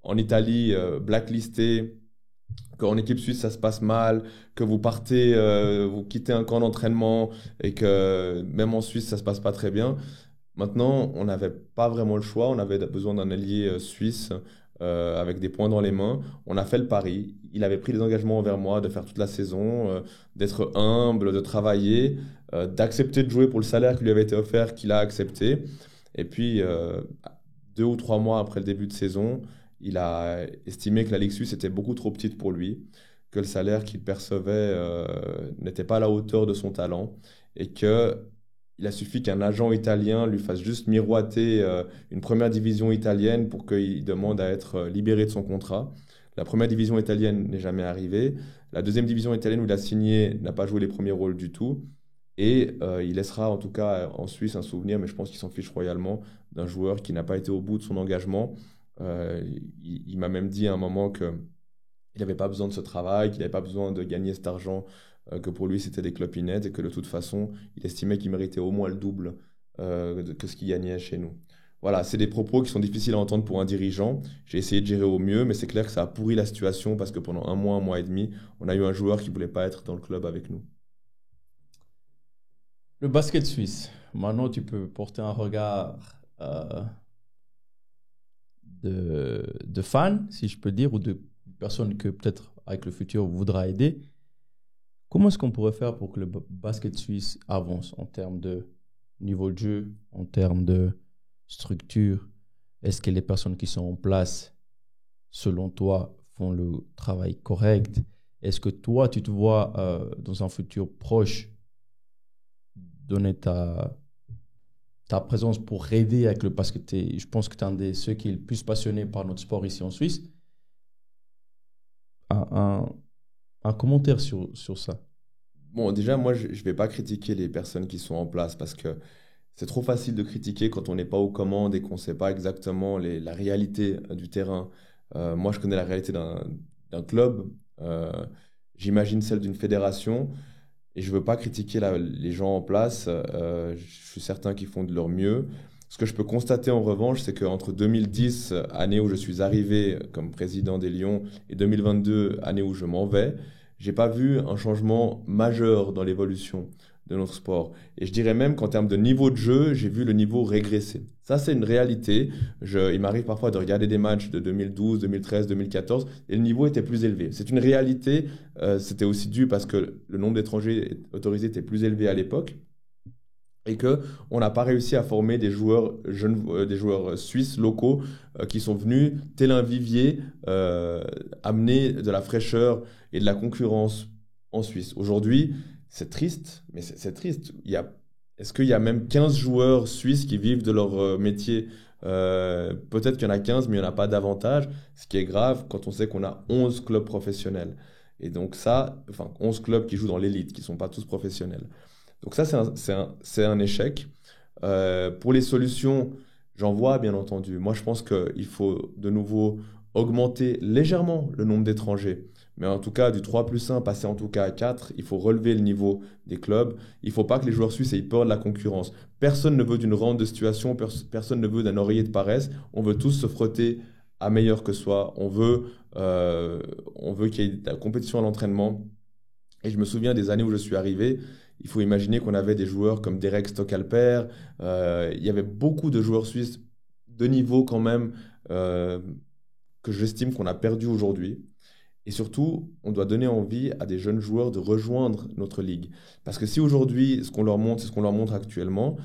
en Italie blacklisté, qu'en équipe suisse ça se passe mal, que vous partez, vous quittez un camp d'entraînement et que même en Suisse ça se passe pas très bien. Maintenant, on n'avait pas vraiment le choix, on avait besoin d'un allié suisse avec des points dans les mains. On a fait le pari. Il avait pris des engagements envers moi de faire toute la saison, d'être humble, de travailler, d'accepter de jouer pour le salaire qui lui avait été offert, qu'il a accepté. Et puis, 2 ou 3 mois après le début de saison, il a estimé que la Ligue suisse était beaucoup trop petite pour lui, que le salaire qu'il percevait n'était pas à la hauteur de son talent et qu'il a suffi qu'un agent italien lui fasse juste miroiter une première division italienne pour qu'il demande à être libéré de son contrat. La première division italienne n'est jamais arrivée. La deuxième division italienne où il a signé n'a pas joué les premiers rôles du tout. Et il laissera en tout cas en Suisse un souvenir, mais je pense qu'il s'en fiche royalement, d'un joueur qui n'a pas été au bout de son engagement. Il m'a même dit à un moment qu'il n'avait pas besoin de ce travail, qu'il n'avait pas besoin de gagner cet argent, que pour lui c'était des clopinettes et que de toute façon il estimait qu'il méritait au moins le double que ce qu'il gagnait chez nous. Voilà, c'est des propos qui sont difficiles à entendre pour un dirigeant. J'ai essayé de gérer au mieux, mais c'est clair que ça a pourri la situation parce que pendant un mois et demi, on a eu un joueur qui ne voulait pas être dans le club avec nous. Le basket suisse. Maintenant, tu peux porter un regard de fan, si je peux dire, ou de personne que peut-être avec le futur voudra aider. Comment est-ce qu'on pourrait faire pour que le basket suisse avance en termes de niveau de jeu, en termes de structure? Est-ce que les personnes qui sont en place, selon toi, font le travail correct? Est-ce que toi, tu te vois dans un futur proche donner ta présence pour aider avec le parce que je pense que tu es un de ceux qui est le plus passionné par notre sport ici en Suisse. Un commentaire sur ça. Bon, déjà, moi, je ne vais pas critiquer les personnes qui sont en place parce que c'est trop facile de critiquer quand on n'est pas aux commandes et qu'on ne sait pas exactement la réalité du terrain. Moi, je connais la réalité d'un club. J'imagine celle d'une fédération. Et je ne veux pas critiquer les gens en place. Je suis certain qu'ils font de leur mieux. Ce que je peux constater en revanche, c'est qu'entre 2010, année où je suis arrivé comme président des Lions, et 2022, année où je m'en vais, j'ai pas vu un changement majeur dans l'évolution de notre sport. Et je dirais même qu'en termes de niveau de jeu, j'ai vu le niveau régresser. Ça, c'est une réalité. Il m'arrive parfois de regarder des matchs de 2012, 2013, 2014, et le niveau était plus élevé. C'est une réalité. C'était aussi dû parce que le nombre d'étrangers autorisés était plus élevé à l'époque et qu'on n'a pas réussi à former des joueurs jeunes, des joueurs suisses locaux qui sont venus, tel un vivier, amener de la fraîcheur et de la concurrence en Suisse. Aujourd'hui, c'est triste, mais c'est triste. Est-ce qu'il y a même 15 joueurs suisses qui vivent de leur métier? Peut-être qu'il y en a 15, mais il n'y en a pas davantage, ce qui est grave quand on sait qu'on a 11 clubs professionnels. Et donc 11 clubs qui jouent dans l'élite, qui ne sont pas tous professionnels. Donc ça, c'est un échec. Pour les solutions, j'en vois bien entendu. Moi, je pense qu'il faut de nouveau augmenter légèrement le nombre d'étrangers. Mais en tout cas, du 3+1, passer en tout cas à 4, il faut relever le niveau des clubs. Il ne faut pas que les joueurs suisses aient peur de la concurrence. Personne ne veut d'une rente de situation, personne ne veut d'un oreiller de paresse. On veut tous se frotter à meilleur que soi. On veut qu'il y ait de la compétition à l'entraînement. Et je me souviens des années où je suis arrivé. Il faut imaginer qu'on avait des joueurs comme Derek Stockalper. Il y avait beaucoup de joueurs suisses de niveau quand même que j'estime qu'on a perdu aujourd'hui. Et surtout, on doit donner envie à des jeunes joueurs de rejoindre notre ligue. Parce que si aujourd'hui, ce qu'on leur montre, c'est ce qu'on leur montre actuellement,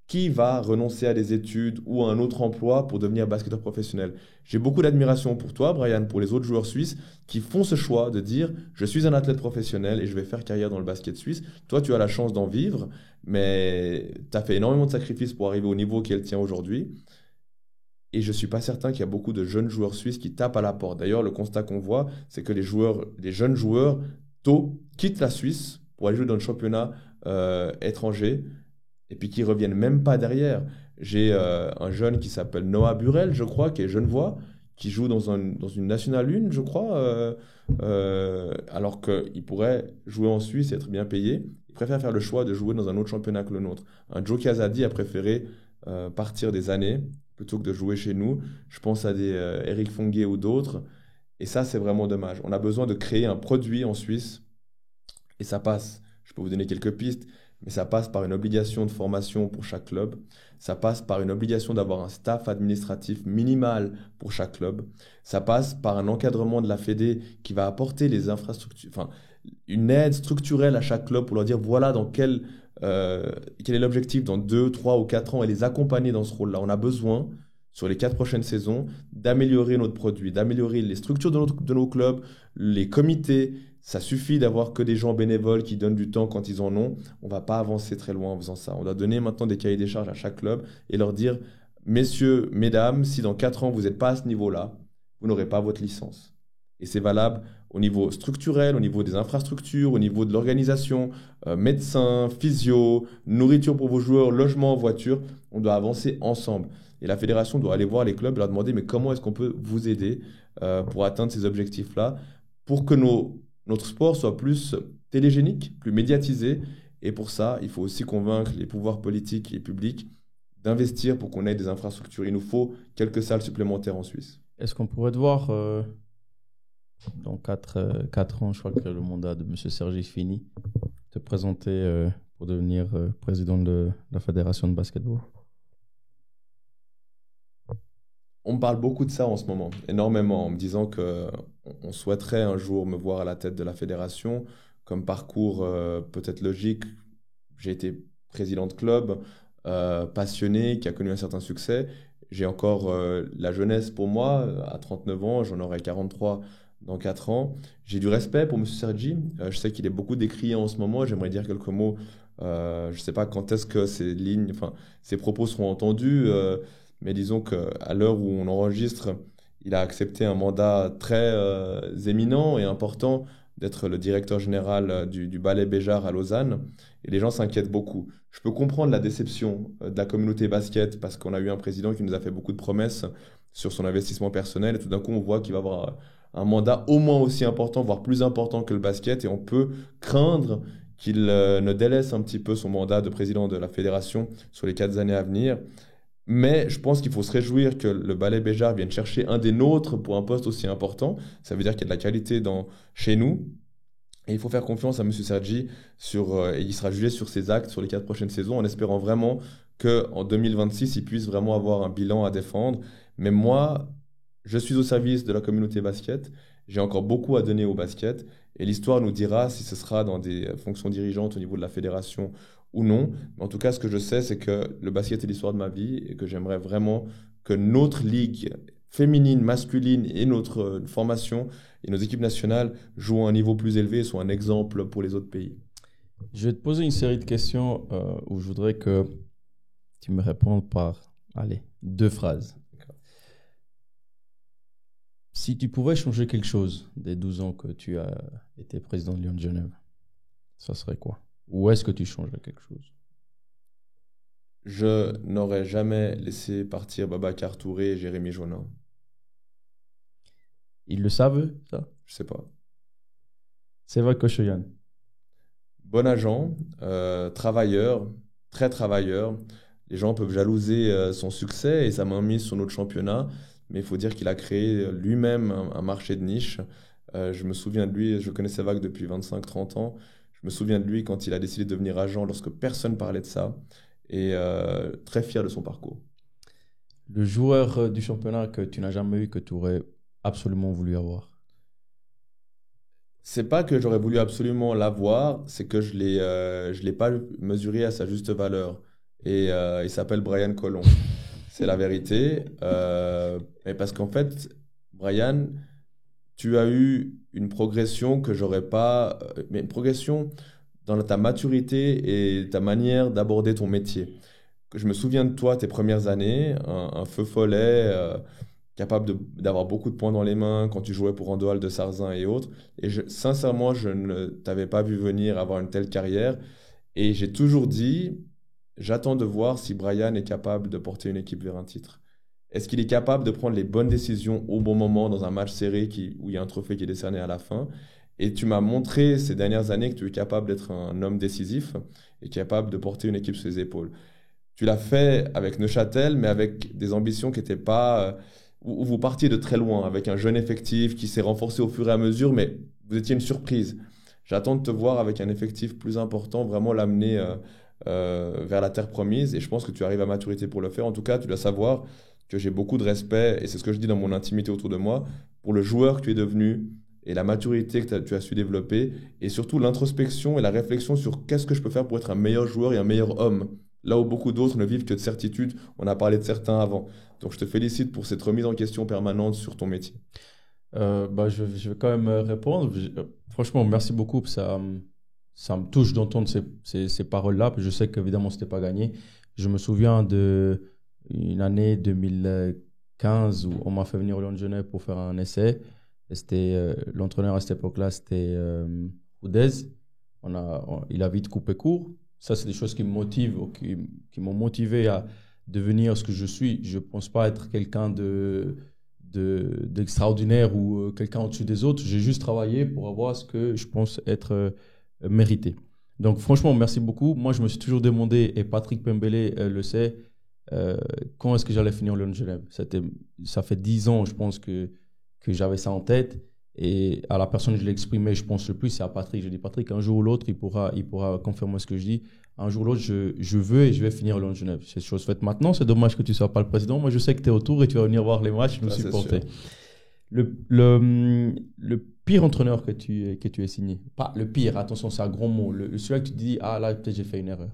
qui va renoncer à des études ou à un autre emploi pour devenir basketteur professionnel? J'ai beaucoup d'admiration pour toi, Brian, pour les autres joueurs suisses qui font ce choix de dire « Je suis un athlète professionnel et je vais faire carrière dans le basket suisse ». Toi, tu as la chance d'en vivre, mais tu as fait énormément de sacrifices pour arriver au niveau qui est le tien aujourd'hui. Et je ne suis pas certain qu'il y a beaucoup de jeunes joueurs suisses qui tapent à la porte. D'ailleurs, le constat qu'on voit, c'est que les jeunes joueurs, tôt, quittent la Suisse pour aller jouer dans le championnat étranger et puis qui ne reviennent même pas derrière. J'ai un jeune qui s'appelle Noah Burel, je crois, qui est genevois, qui joue dans une National 1, je crois, alors qu'il pourrait jouer en Suisse et être bien payé. Il préfère faire le choix de jouer dans un autre championnat que le nôtre. Un Joe Casady a préféré partir des années plutôt que de jouer chez nous. Je pense à des Eric Fonguet ou d'autres. Et ça, c'est vraiment dommage. On a besoin de créer un produit en Suisse. Et ça passe. Je peux vous donner quelques pistes. Mais ça passe par une obligation de formation pour chaque club. Ça passe par une obligation d'avoir un staff administratif minimal pour chaque club. Ça passe par un encadrement de la Fédé qui va apporter les infrastructures, enfin, une aide structurelle à chaque club pour leur dire voilà quel est l'objectif dans 2, 3 ou 4 ans et les accompagner dans ce rôle-là. On a besoin, sur les 4 prochaines saisons, d'améliorer notre produit, d'améliorer les structures de nos clubs, les comités. Ça suffit d'avoir que des gens bénévoles qui donnent du temps quand ils en ont. On ne va pas avancer très loin en faisant ça. On doit donner maintenant des cahiers des charges à chaque club et leur dire messieurs, mesdames, si dans 4 ans vous n'êtes pas à ce niveau-là, vous n'aurez pas votre licence. Et c'est valable au niveau structurel, au niveau des infrastructures, au niveau de l'organisation, médecins, physio, nourriture pour vos joueurs, logement, voiture. On doit avancer ensemble. Et la fédération doit aller voir les clubs et leur demander mais comment est-ce qu'on peut vous aider pour atteindre ces objectifs-là, pour que notre sport soit plus télégénique, plus médiatisé. Et pour ça, il faut aussi convaincre les pouvoirs politiques et publics d'investir pour qu'on ait des infrastructures. Il nous faut quelques salles supplémentaires en Suisse. Est-ce qu'on pourrait te voir dans 4 ans, je crois que le mandat de M. Sergi est fini, te présenter pour devenir président de la fédération de basketball? On me parle beaucoup de ça en ce moment, énormément, en me disant qu'on souhaiterait un jour me voir à la tête de la fédération. Comme parcours peut-être logique, j'ai été président de club, passionné, qui a connu un certain succès. J'ai encore la jeunesse pour moi, à 39 ans, j'en aurai 43 dans 4 ans. J'ai du respect pour M. Sergi. Je sais qu'il est beaucoup décrié en ce moment. J'aimerais dire quelques mots. Je ne sais pas quand est-ce que ces propos seront entendus. Mais disons qu'à l'heure où on enregistre, il a accepté un mandat très éminent et important d'être le directeur général du Ballet Béjart à Lausanne. Et les gens s'inquiètent beaucoup. Je peux comprendre la déception de la communauté basket parce qu'on a eu un président qui nous a fait beaucoup de promesses sur son investissement personnel. Et tout d'un coup, on voit qu'il va avoir un mandat au moins aussi important, voire plus important que le basket. Et on peut craindre qu'il ne délaisse un petit peu son mandat de président de la fédération sur les 4 années à venir. Mais je pense qu'il faut se réjouir que le Ballet Béjart vienne chercher un des nôtres pour un poste aussi important. Ça veut dire qu'il y a de la qualité chez nous. Et il faut faire confiance à M. Sergi et il sera jugé sur ses actes sur les 4 prochaines saisons en espérant vraiment qu'en 2026, il puisse vraiment avoir un bilan à défendre. Mais moi, je suis au service de la communauté basket. J'ai encore beaucoup à donner au basket. Et l'histoire nous dira si ce sera dans des fonctions dirigeantes au niveau de la fédération ou non. Mais en tout cas, ce que je sais, c'est que le basket est l'histoire de ma vie et que j'aimerais vraiment que notre ligue féminine, masculine et notre formation et nos équipes nationales jouent à un niveau plus élevé et soient un exemple pour les autres pays. Je vais te poser une série de questions où je voudrais que tu me répondes par 2 phrases. Si tu pouvais changer quelque chose des 12 ans que tu as été président de Lyon de Genève, ça serait quoi? Ou est-ce que tu changerais quelque chose? Je n'aurais jamais laissé partir Babacar Touré et Jérémy Jonin. Ils le savent, ça? Je sais pas. Sévac Kochoyan. Bon agent, travailleur, très travailleur. Les gens peuvent jalouser son succès et sa mainmise sur notre championnat, mais il faut dire qu'il a créé lui-même un marché de niche. Je me souviens de lui, je connais Sévac depuis 25-30 ans. Je me souviens de lui quand il a décidé de devenir agent lorsque personne parlait de ça et très fier de son parcours. Le joueur du championnat que tu n'as jamais eu, que tu aurais absolument voulu avoir? C'est pas que j'aurais voulu absolument l'avoir, c'est que je l'ai pas mesuré à sa juste valeur. Et il s'appelle Brian Colon. C'est la vérité. Mais parce qu'en fait, Brian, tu as eu une progression que j'aurais pas, mais une progression dans ta maturité et ta manière d'aborder ton métier. Je me souviens de toi, tes premières années, un feu follet, capable d'avoir beaucoup de points dans les mains quand tu jouais pour Andoal de Sarzin et autres. Et sincèrement, je ne t'avais pas vu venir avoir une telle carrière. Et j'ai toujours dit, j'attends de voir si Brian est capable de porter une équipe vers un titre. Est-ce qu'il est capable de prendre les bonnes décisions au bon moment dans un match serré où il y a un trophée qui est décerné à la fin? Et tu m'as montré ces dernières années que tu es capable d'être un homme décisif et capable de porter une équipe sur les épaules. Tu l'as fait avec Neuchâtel, mais avec des ambitions qui n'étaient pas... où vous partiez de très loin, avec un jeune effectif qui s'est renforcé au fur et à mesure, mais vous étiez une surprise. J'attends de te voir avec un effectif plus important, vraiment l'amener vers la terre promise, et je pense que tu arrives à maturité pour le faire. En tout cas, tu dois savoir que j'ai beaucoup de respect, et c'est ce que je dis dans mon intimité autour de moi, pour le joueur que tu es devenu, et la maturité que tu as su développer, et surtout l'introspection et la réflexion sur qu'est-ce que je peux faire pour être un meilleur joueur et un meilleur homme. Là où beaucoup d'autres ne vivent que de certitudes, on a parlé de certains avant. Donc je te félicite pour cette remise en question permanente sur ton métier. Je vais quand même répondre. Franchement, merci beaucoup. Ça me touche d'entendre ces paroles-là. Je sais qu'évidemment, ce n'était pas gagné. Je me souviens d'une année 2015 où on m'a fait venir au Lyon de Genève pour faire un essai. L'entraîneur à cette époque-là, c'était Oudez. Il a vite coupé court. Ça, c'est des choses qui me motivent, qui m'ont motivé à devenir ce que je suis. Je ne pense pas être quelqu'un d'extraordinaire ou quelqu'un au-dessus des autres. J'ai juste travaillé pour avoir ce que je pense être mérité. Donc, franchement, merci beaucoup. Moi, je me suis toujours demandé, et Patrick Pembele le sait, quand est-ce que j'allais finir au Lyon de Genève. Ça fait 10 ans, je pense, que j'avais ça en tête. Et à la personne que je l'ai exprimé, je pense le plus, c'est à Patrick. Je dis, Patrick, un jour ou l'autre, il pourra confirmer ce que je dis. Un jour ou l'autre, je veux et je vais finir au Lion de Genève. C'est chose faite maintenant. C'est dommage que tu ne sois pas le président. Moi, je sais que tu es autour et tu vas venir voir les matchs, nous supporter. Le pire entraîneur que tu aies signé, pas le pire, attention, c'est un grand mot, celui-là que tu te dis, ah là, peut-être j'ai fait une erreur.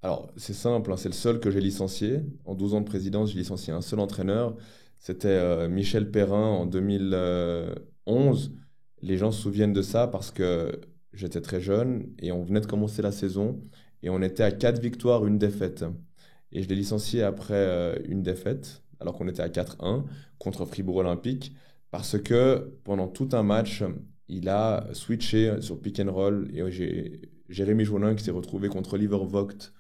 Alors, c'est simple, hein, c'est le seul que j'ai licencié. En 12 ans de présidence, j'ai licencié un seul entraîneur. C'était Michel Perrin en 2011. Les gens se souviennent de ça parce que j'étais très jeune et on venait de commencer la saison et on était à 4 victoires, une défaite. Et je l'ai licencié après une défaite, alors qu'on était à 4-1 contre Fribourg Olympique, parce que pendant tout un match, il a switché sur pick and roll et j'ai Jérémy Jaunin qui s'est retrouvé contre Oliver Vogt,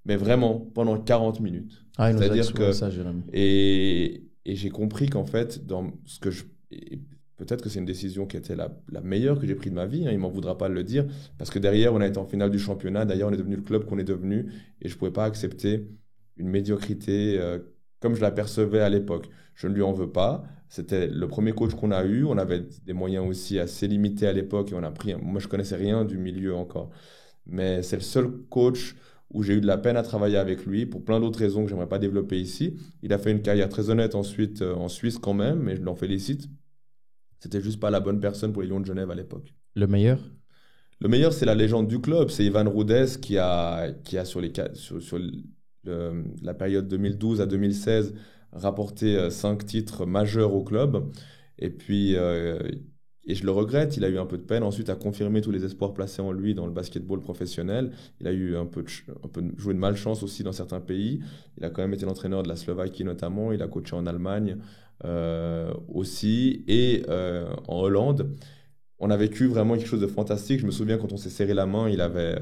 mais vraiment pendant 40 minutes. Ah, il nous a C'est-à-dire expliqué que ça, Jérémy. et j'ai compris qu'en fait, dans ce que et peut-être que c'est une décision qui était la meilleure que j'ai prise de ma vie, hein, il m'en voudra pas le dire, parce que derrière, on a été en finale du championnat, d'ailleurs, on est devenu le club qu'on est devenu, et je pouvais pas accepter une médiocrité comme je l'apercevais à l'époque. Je ne lui en veux pas. C'était le premier coach qu'on a eu. On avait des moyens aussi assez limités à l'époque et on a pris. Moi, je connaissais rien du milieu encore, mais c'est le seul coach où j'ai eu de la peine à travailler avec lui pour plein d'autres raisons que j'aimerais pas développer ici. Il a fait une carrière très honnête ensuite en Suisse quand même, mais je l'en félicite. C'était juste pas la bonne personne pour les Lions de Genève à l'époque. Le meilleur? Le meilleur, c'est la légende du club. C'est Ivan Roudès qui a sur la période 2012 à 2016 rapporté 5 titres majeurs au club. Et puis, et je le regrette, il a eu un peu de peine ensuite à confirmer tous les espoirs placés en lui dans le basketball professionnel. Il a eu un peu joué de malchance aussi dans certains pays. Il a quand même été l'entraîneur de la Slovaquie notamment. Il a coaché en Allemagne aussi et en Hollande. On a vécu vraiment quelque chose de fantastique. Je me souviens quand on s'est serré la main, il avait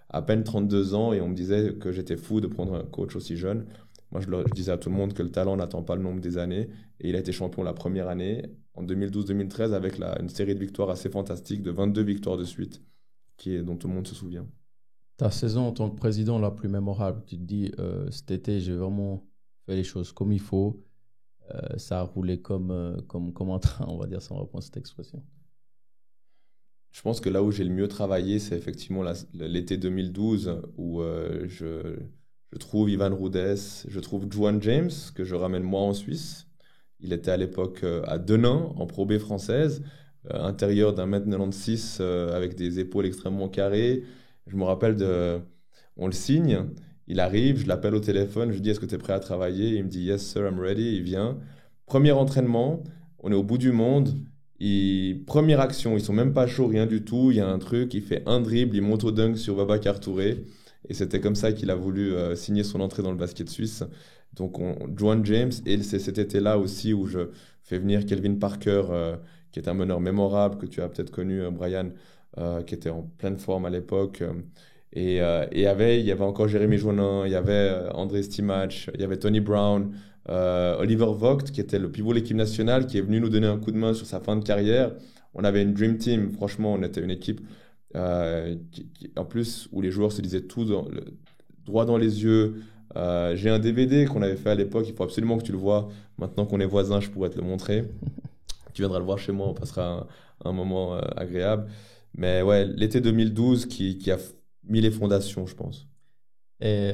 à peine 32 ans et on me disait que j'étais fou de prendre un coach aussi jeune. Moi, je disais à tout le monde que le talent n'attend pas le nombre des années. Et il a été champion la première année, en 2012-2013, avec une série de victoires assez fantastique, de 22 victoires de suite, dont tout le monde se souvient. Ta saison en tant que président la plus mémorable, tu te dis, cet été, j'ai vraiment fait les choses comme il faut. Ça a roulé comme un train, on va dire, si on reprend cette expression. Je pense que là où j'ai le mieux travaillé, c'est effectivement l'été 2012, où je trouve Ivan Roudès, je trouve Juan James, que je ramène moi en Suisse. Il était à l'époque à Denain, en Pro B française, intérieur d'un mètre 96, avec des épaules extrêmement carrées. Je me rappelle on le signe, il arrive, je l'appelle au téléphone, je lui dis est-ce que tu es prêt à travailler? Il me dit yes sir, I'm ready, il vient. Premier entraînement, on est au bout du monde. Première action, ils sont même pas chauds, rien du tout. Il y a un truc, il fait un dribble, il monte au dunk sur Babacar Touré. Et c'était comme ça qu'il a voulu signer son entrée dans le basket suisse. Donc, Juan James, et c'est cet été-là aussi où je fais venir Kelvin Parker, qui est un meneur mémorable que tu as peut-être connu, Brian, qui était en pleine forme à l'époque. Et il y avait encore Jérémy Jaunin, il y avait André Stimac, il y avait Tony Brown, Oliver Vogt, qui était le pivot de l'équipe nationale, qui est venu nous donner un coup de main sur sa fin de carrière. On avait une dream team, franchement, on était une équipe en plus où les joueurs se disaient tout droit dans les yeux. J'ai un DVD qu'on avait fait à l'époque, il faut absolument que tu le vois. Maintenant qu'on est voisins, je pourrais te le montrer. Tu viendras le voir chez moi, on passera un moment agréable. Mais ouais, l'été 2012 qui a mis les fondations, je pense. Et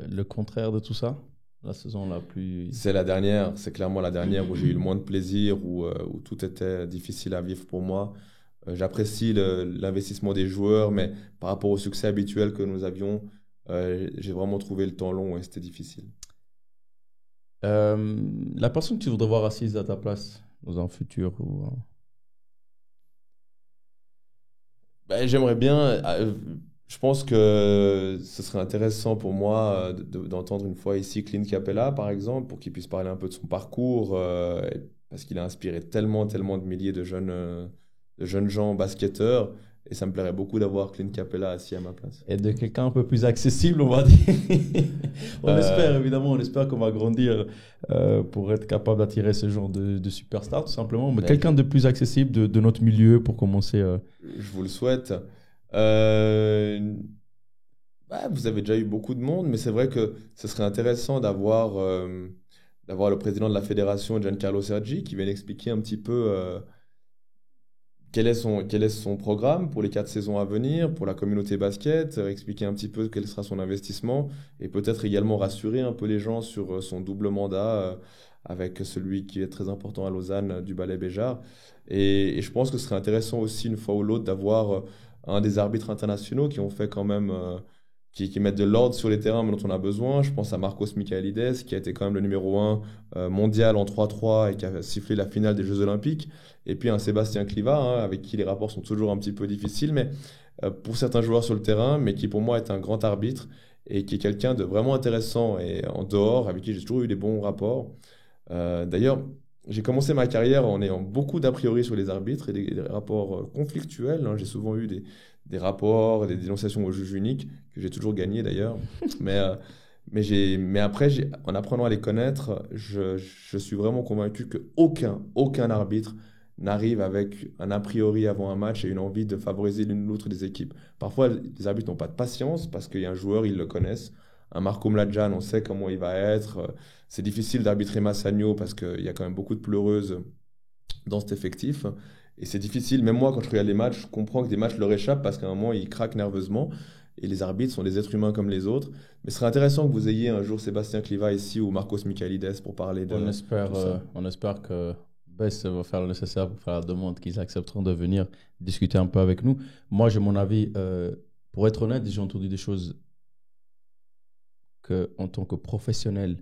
le contraire de tout ça? La saison la plus... C'est la dernière, c'est clairement la dernière où j'ai eu le moins de plaisir, où tout était difficile à vivre pour moi. J'apprécie l'investissement des joueurs, mais par rapport au succès habituel que nous avions, j'ai vraiment trouvé le temps long et c'était difficile. La personne que tu voudrais voir assise à ta place dans un futur j'aimerais bien... je pense que ce serait intéressant pour moi d'entendre une fois ici Clint Capela, par exemple, pour qu'il puisse parler un peu de son parcours, parce qu'il a inspiré tellement de milliers de jeunes gens basketteurs. Et ça me plairait beaucoup d'avoir Clint Capela assis à ma place. Et de quelqu'un un peu plus accessible, on va dire. On espère, évidemment, qu'on va grandir pour être capable d'attirer ce genre de superstar, tout simplement. Mais quelqu'un de plus accessible de notre milieu pour commencer. Je vous le souhaite. Vous avez déjà eu beaucoup de monde, mais c'est vrai que ce serait intéressant d'avoir le président de la fédération, Giancarlo Sergi, qui vient expliquer un petit peu quel est son programme pour les 4 saisons à venir, pour la communauté basket, expliquer un petit peu quel sera son investissement et peut-être également rassurer un peu les gens sur son double mandat avec celui qui est très important à Lausanne du Ballet Béjart. Et je pense que ce serait intéressant aussi une fois ou l'autre d'avoir un des arbitres internationaux qui ont fait quand même qui mettent de l'ordre sur les terrains dont on a besoin. Je pense à Marcos Michaelides, qui a été quand même le numéro 1 mondial en 3-3 et qui a sifflé la finale des Jeux Olympiques. Et puis un Sébastien Cliva, hein, avec qui les rapports sont toujours un petit peu difficiles, mais pour certains joueurs sur le terrain, mais qui pour moi est un grand arbitre et qui est quelqu'un de vraiment intéressant et en dehors, avec qui j'ai toujours eu des bons rapports. D'ailleurs, j'ai commencé ma carrière en ayant beaucoup d'a priori sur les arbitres et des rapports conflictuels, hein. J'ai souvent eu des rapports, des dénonciations au juge unique, que j'ai toujours gagné d'ailleurs. Mais après, en apprenant à les connaître, je suis vraiment convaincu qu'aucun arbitre n'arrive avec un a priori avant un match et une envie de favoriser l'une ou l'autre des équipes. Parfois, les arbitres n'ont pas de patience parce qu'il y a un joueur, ils le connaissent. Un Marco Mladjan, on sait comment il va être. C'est difficile d'arbitrer Massagno parce qu'il y a quand même beaucoup de pleureuses dans cet effectif. Et c'est difficile, même moi, quand je regarde les matchs, je comprends que des matchs leur échappent parce qu'à un moment, ils craquent nerveusement. Et les arbitres sont des êtres humains comme les autres. Mais ce serait intéressant que vous ayez un jour Sébastien Cliva ici ou Marcos Michaelides pour parler de On tout espère que Bess va faire le nécessaire pour faire la demande, qu'ils accepteront de venir discuter un peu avec nous. Moi, j'ai mon avis. Pour être honnête, j'ai entendu des choses qu'en tant que professionnel,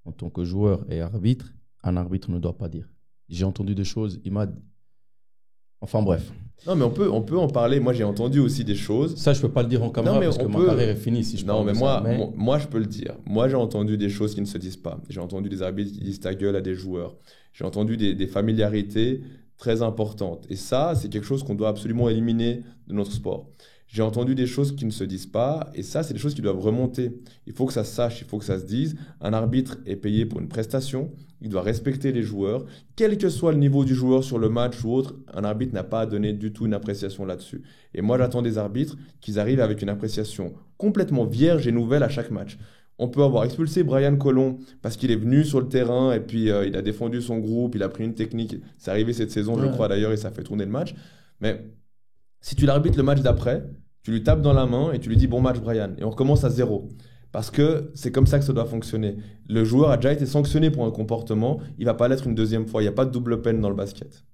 en tant que joueur et arbitre, un arbitre ne doit pas dire. J'ai entendu des choses, enfin bref. Non, mais on peut en parler. Moi, j'ai entendu aussi des choses. Ça, je peux pas le dire en caméra parce que ma carrière est finie si je Non, parle mais de moi, ça. Mais moi, je peux le dire. Moi, j'ai entendu des choses qui ne se disent pas. J'ai entendu des arbitres qui disent ta gueule à des joueurs. J'ai entendu des familiarités très importantes. Et ça, c'est quelque chose qu'on doit absolument éliminer de notre sport. J'ai entendu des choses qui ne se disent pas, et ça, c'est des choses qui doivent remonter. Il faut que ça se sache, il faut que ça se dise. Un arbitre est payé pour une prestation, il doit respecter les joueurs. Quel que soit le niveau du joueur sur le match ou autre, un arbitre n'a pas à donner du tout une appréciation là-dessus. Et moi, j'attends des arbitres qu'ils arrivent avec une appréciation complètement vierge et nouvelle à chaque match. On peut avoir expulsé Brian Colon parce qu'il est venu sur le terrain et puis il a défendu son groupe, il a pris une technique. C'est arrivé cette saison, je crois d'ailleurs, et ça fait tourner le match. Mais si tu l'arbitres le match d'après, tu lui tapes dans la main et tu lui dis bon match Brian. Et on recommence à zéro. Parce que c'est comme ça que ça doit fonctionner. Le joueur a déjà été sanctionné pour un comportement, il ne va pas l'être une deuxième fois. Il n'y a pas de double peine dans le basket.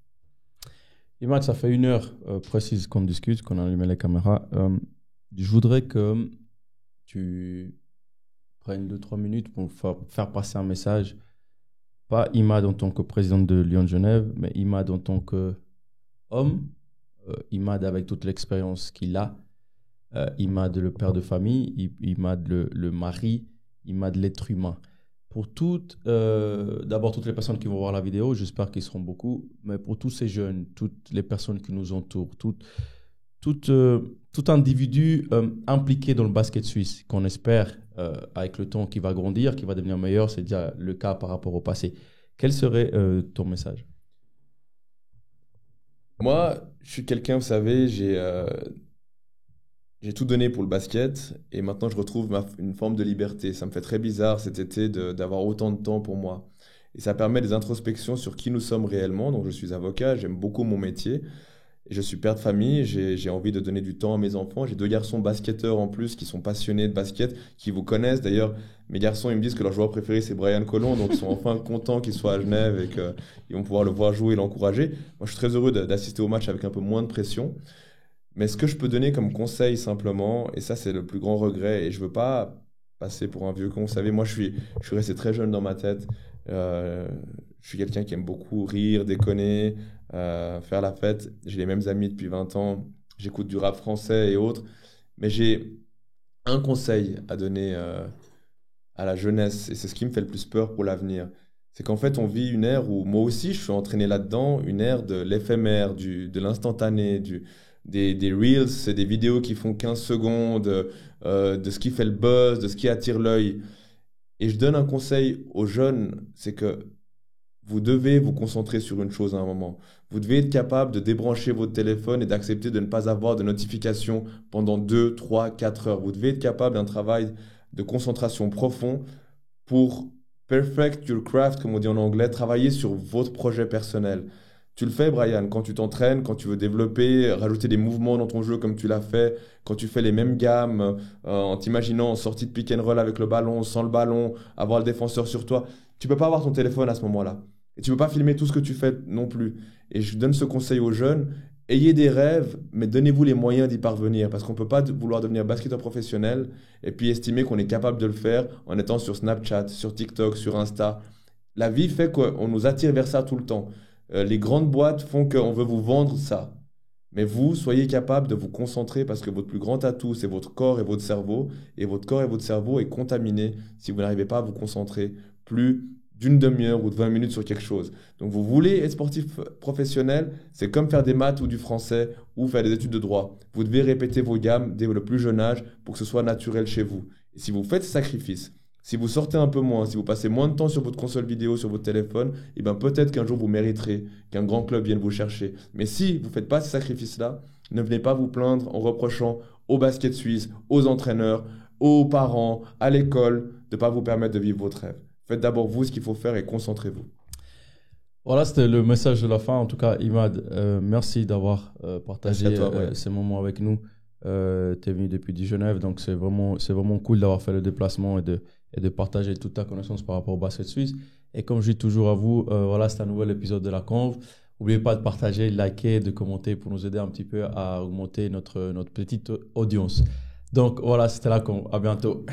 Imad, ça fait 1 heure précise qu'on discute, qu'on a allumé les caméras. Je voudrais que tu prennes 2-3 minutes pour faire passer un message. Pas Imad en tant que président de Lyon-Genève, mais Imad en tant qu'homme. Imad avec toute l'expérience qu'il a. Imad le père de famille, Imad le mari, Imad l'être humain. Pour d'abord toutes les personnes qui vont voir la vidéo, j'espère qu'ils seront beaucoup, mais pour tous ces jeunes, toutes les personnes qui nous entourent, tout individu impliqué dans le basket suisse, qu'on espère avec le temps qui va grandir, qui va devenir meilleur, c'est déjà le cas par rapport au passé. Quel serait ton message? Moi, je suis quelqu'un, vous savez, j'ai tout donné pour le basket et maintenant je retrouve une forme de liberté. Ça me fait très bizarre cet été d'avoir autant de temps pour moi. Et ça permet des introspections sur qui nous sommes réellement. Donc je suis avocat, j'aime beaucoup mon métier. Et je suis père de famille, j'ai envie de donner du temps à mes enfants. J'ai 2 garçons basketteurs en plus qui sont passionnés de basket, qui vous connaissent. D'ailleurs, mes garçons, ils me disent que leur joueur préféré, c'est Brian Colon. Donc ils sont enfin contents qu'il soit à Genève et qu'ils vont pouvoir le voir jouer et l'encourager. Moi, je suis très heureux d'assister au match avec un peu moins de pression. Mais ce que je peux donner comme conseil simplement, et ça c'est le plus grand regret, et je veux pas passer pour un vieux con, vous savez, moi je suis resté très jeune dans ma tête, je suis quelqu'un qui aime beaucoup rire, déconner, faire la fête, j'ai les mêmes amis depuis 20 ans, j'écoute du rap français et autres, mais j'ai un conseil à donner à la jeunesse, et c'est ce qui me fait le plus peur pour l'avenir. C'est qu'en fait, on vit une ère où moi aussi je suis entraîné là-dedans, une ère de l'éphémère, de l'instantané, des reels, c'est des vidéos qui font 15 secondes, de ce qui fait le buzz, de ce qui attire l'œil. Et je donne un conseil aux jeunes, c'est que vous devez vous concentrer sur une chose à un moment. Vous devez être capable de débrancher votre téléphone et d'accepter de ne pas avoir de notifications pendant 2, 3, 4 heures. Vous devez être capable d'un travail de concentration profond pour perfect your craft, comme on dit en anglais, travailler sur votre projet personnel. Tu le fais, Brian, quand tu t'entraînes, quand tu veux développer, rajouter des mouvements dans ton jeu comme tu l'as fait, quand tu fais les mêmes gammes, en t'imaginant en sortie de pick and roll avec le ballon, sans le ballon, avoir le défenseur sur toi. Tu peux pas avoir ton téléphone à ce moment-là. Et tu peux pas filmer tout ce que tu fais non plus. Et je donne ce conseil aux jeunes. Ayez des rêves, mais donnez-vous les moyens d'y parvenir. Parce qu'on ne peut pas vouloir devenir basketteur professionnel et puis estimer qu'on est capable de le faire en étant sur Snapchat, sur TikTok, sur Insta. La vie fait qu'on nous attire vers ça tout le temps. Les grandes boîtes font qu'on veut vous vendre ça. Mais vous, soyez capable de vous concentrer parce que votre plus grand atout, c'est votre corps et votre cerveau. Et votre corps et votre cerveau est contaminé si vous n'arrivez pas à vous concentrer plus d'une demi-heure ou de 20 minutes sur quelque chose. Donc vous voulez être sportif professionnel, c'est comme faire des maths ou du français ou faire des études de droit. Vous devez répéter vos gammes dès le plus jeune âge pour que ce soit naturel chez vous. Et si vous faites ce sacrifice, si vous sortez un peu moins, si vous passez moins de temps sur votre console vidéo, sur votre téléphone, eh bien peut-être qu'un jour vous mériterez qu'un grand club vienne vous chercher. Mais si vous ne faites pas ce sacrifice-là, ne venez pas vous plaindre en reprochant au basket suisse, aux entraîneurs, aux parents, à l'école, de ne pas vous permettre de vivre votre rêve. Faites d'abord vous ce qu'il faut faire et concentrez-vous. Voilà, c'était le message de la fin. En tout cas, Imad, merci d'avoir partagé ces moments avec nous. Tu es venu depuis Genève, donc c'est vraiment cool d'avoir fait le déplacement et de partager toute ta connaissance par rapport au basket suisse. Et comme je dis toujours à vous, voilà, c'est un nouvel épisode de la Conv. N'oubliez pas de partager, de liker, de commenter pour nous aider un petit peu à augmenter notre petite audience. Donc voilà, c'était la Conv. À bientôt.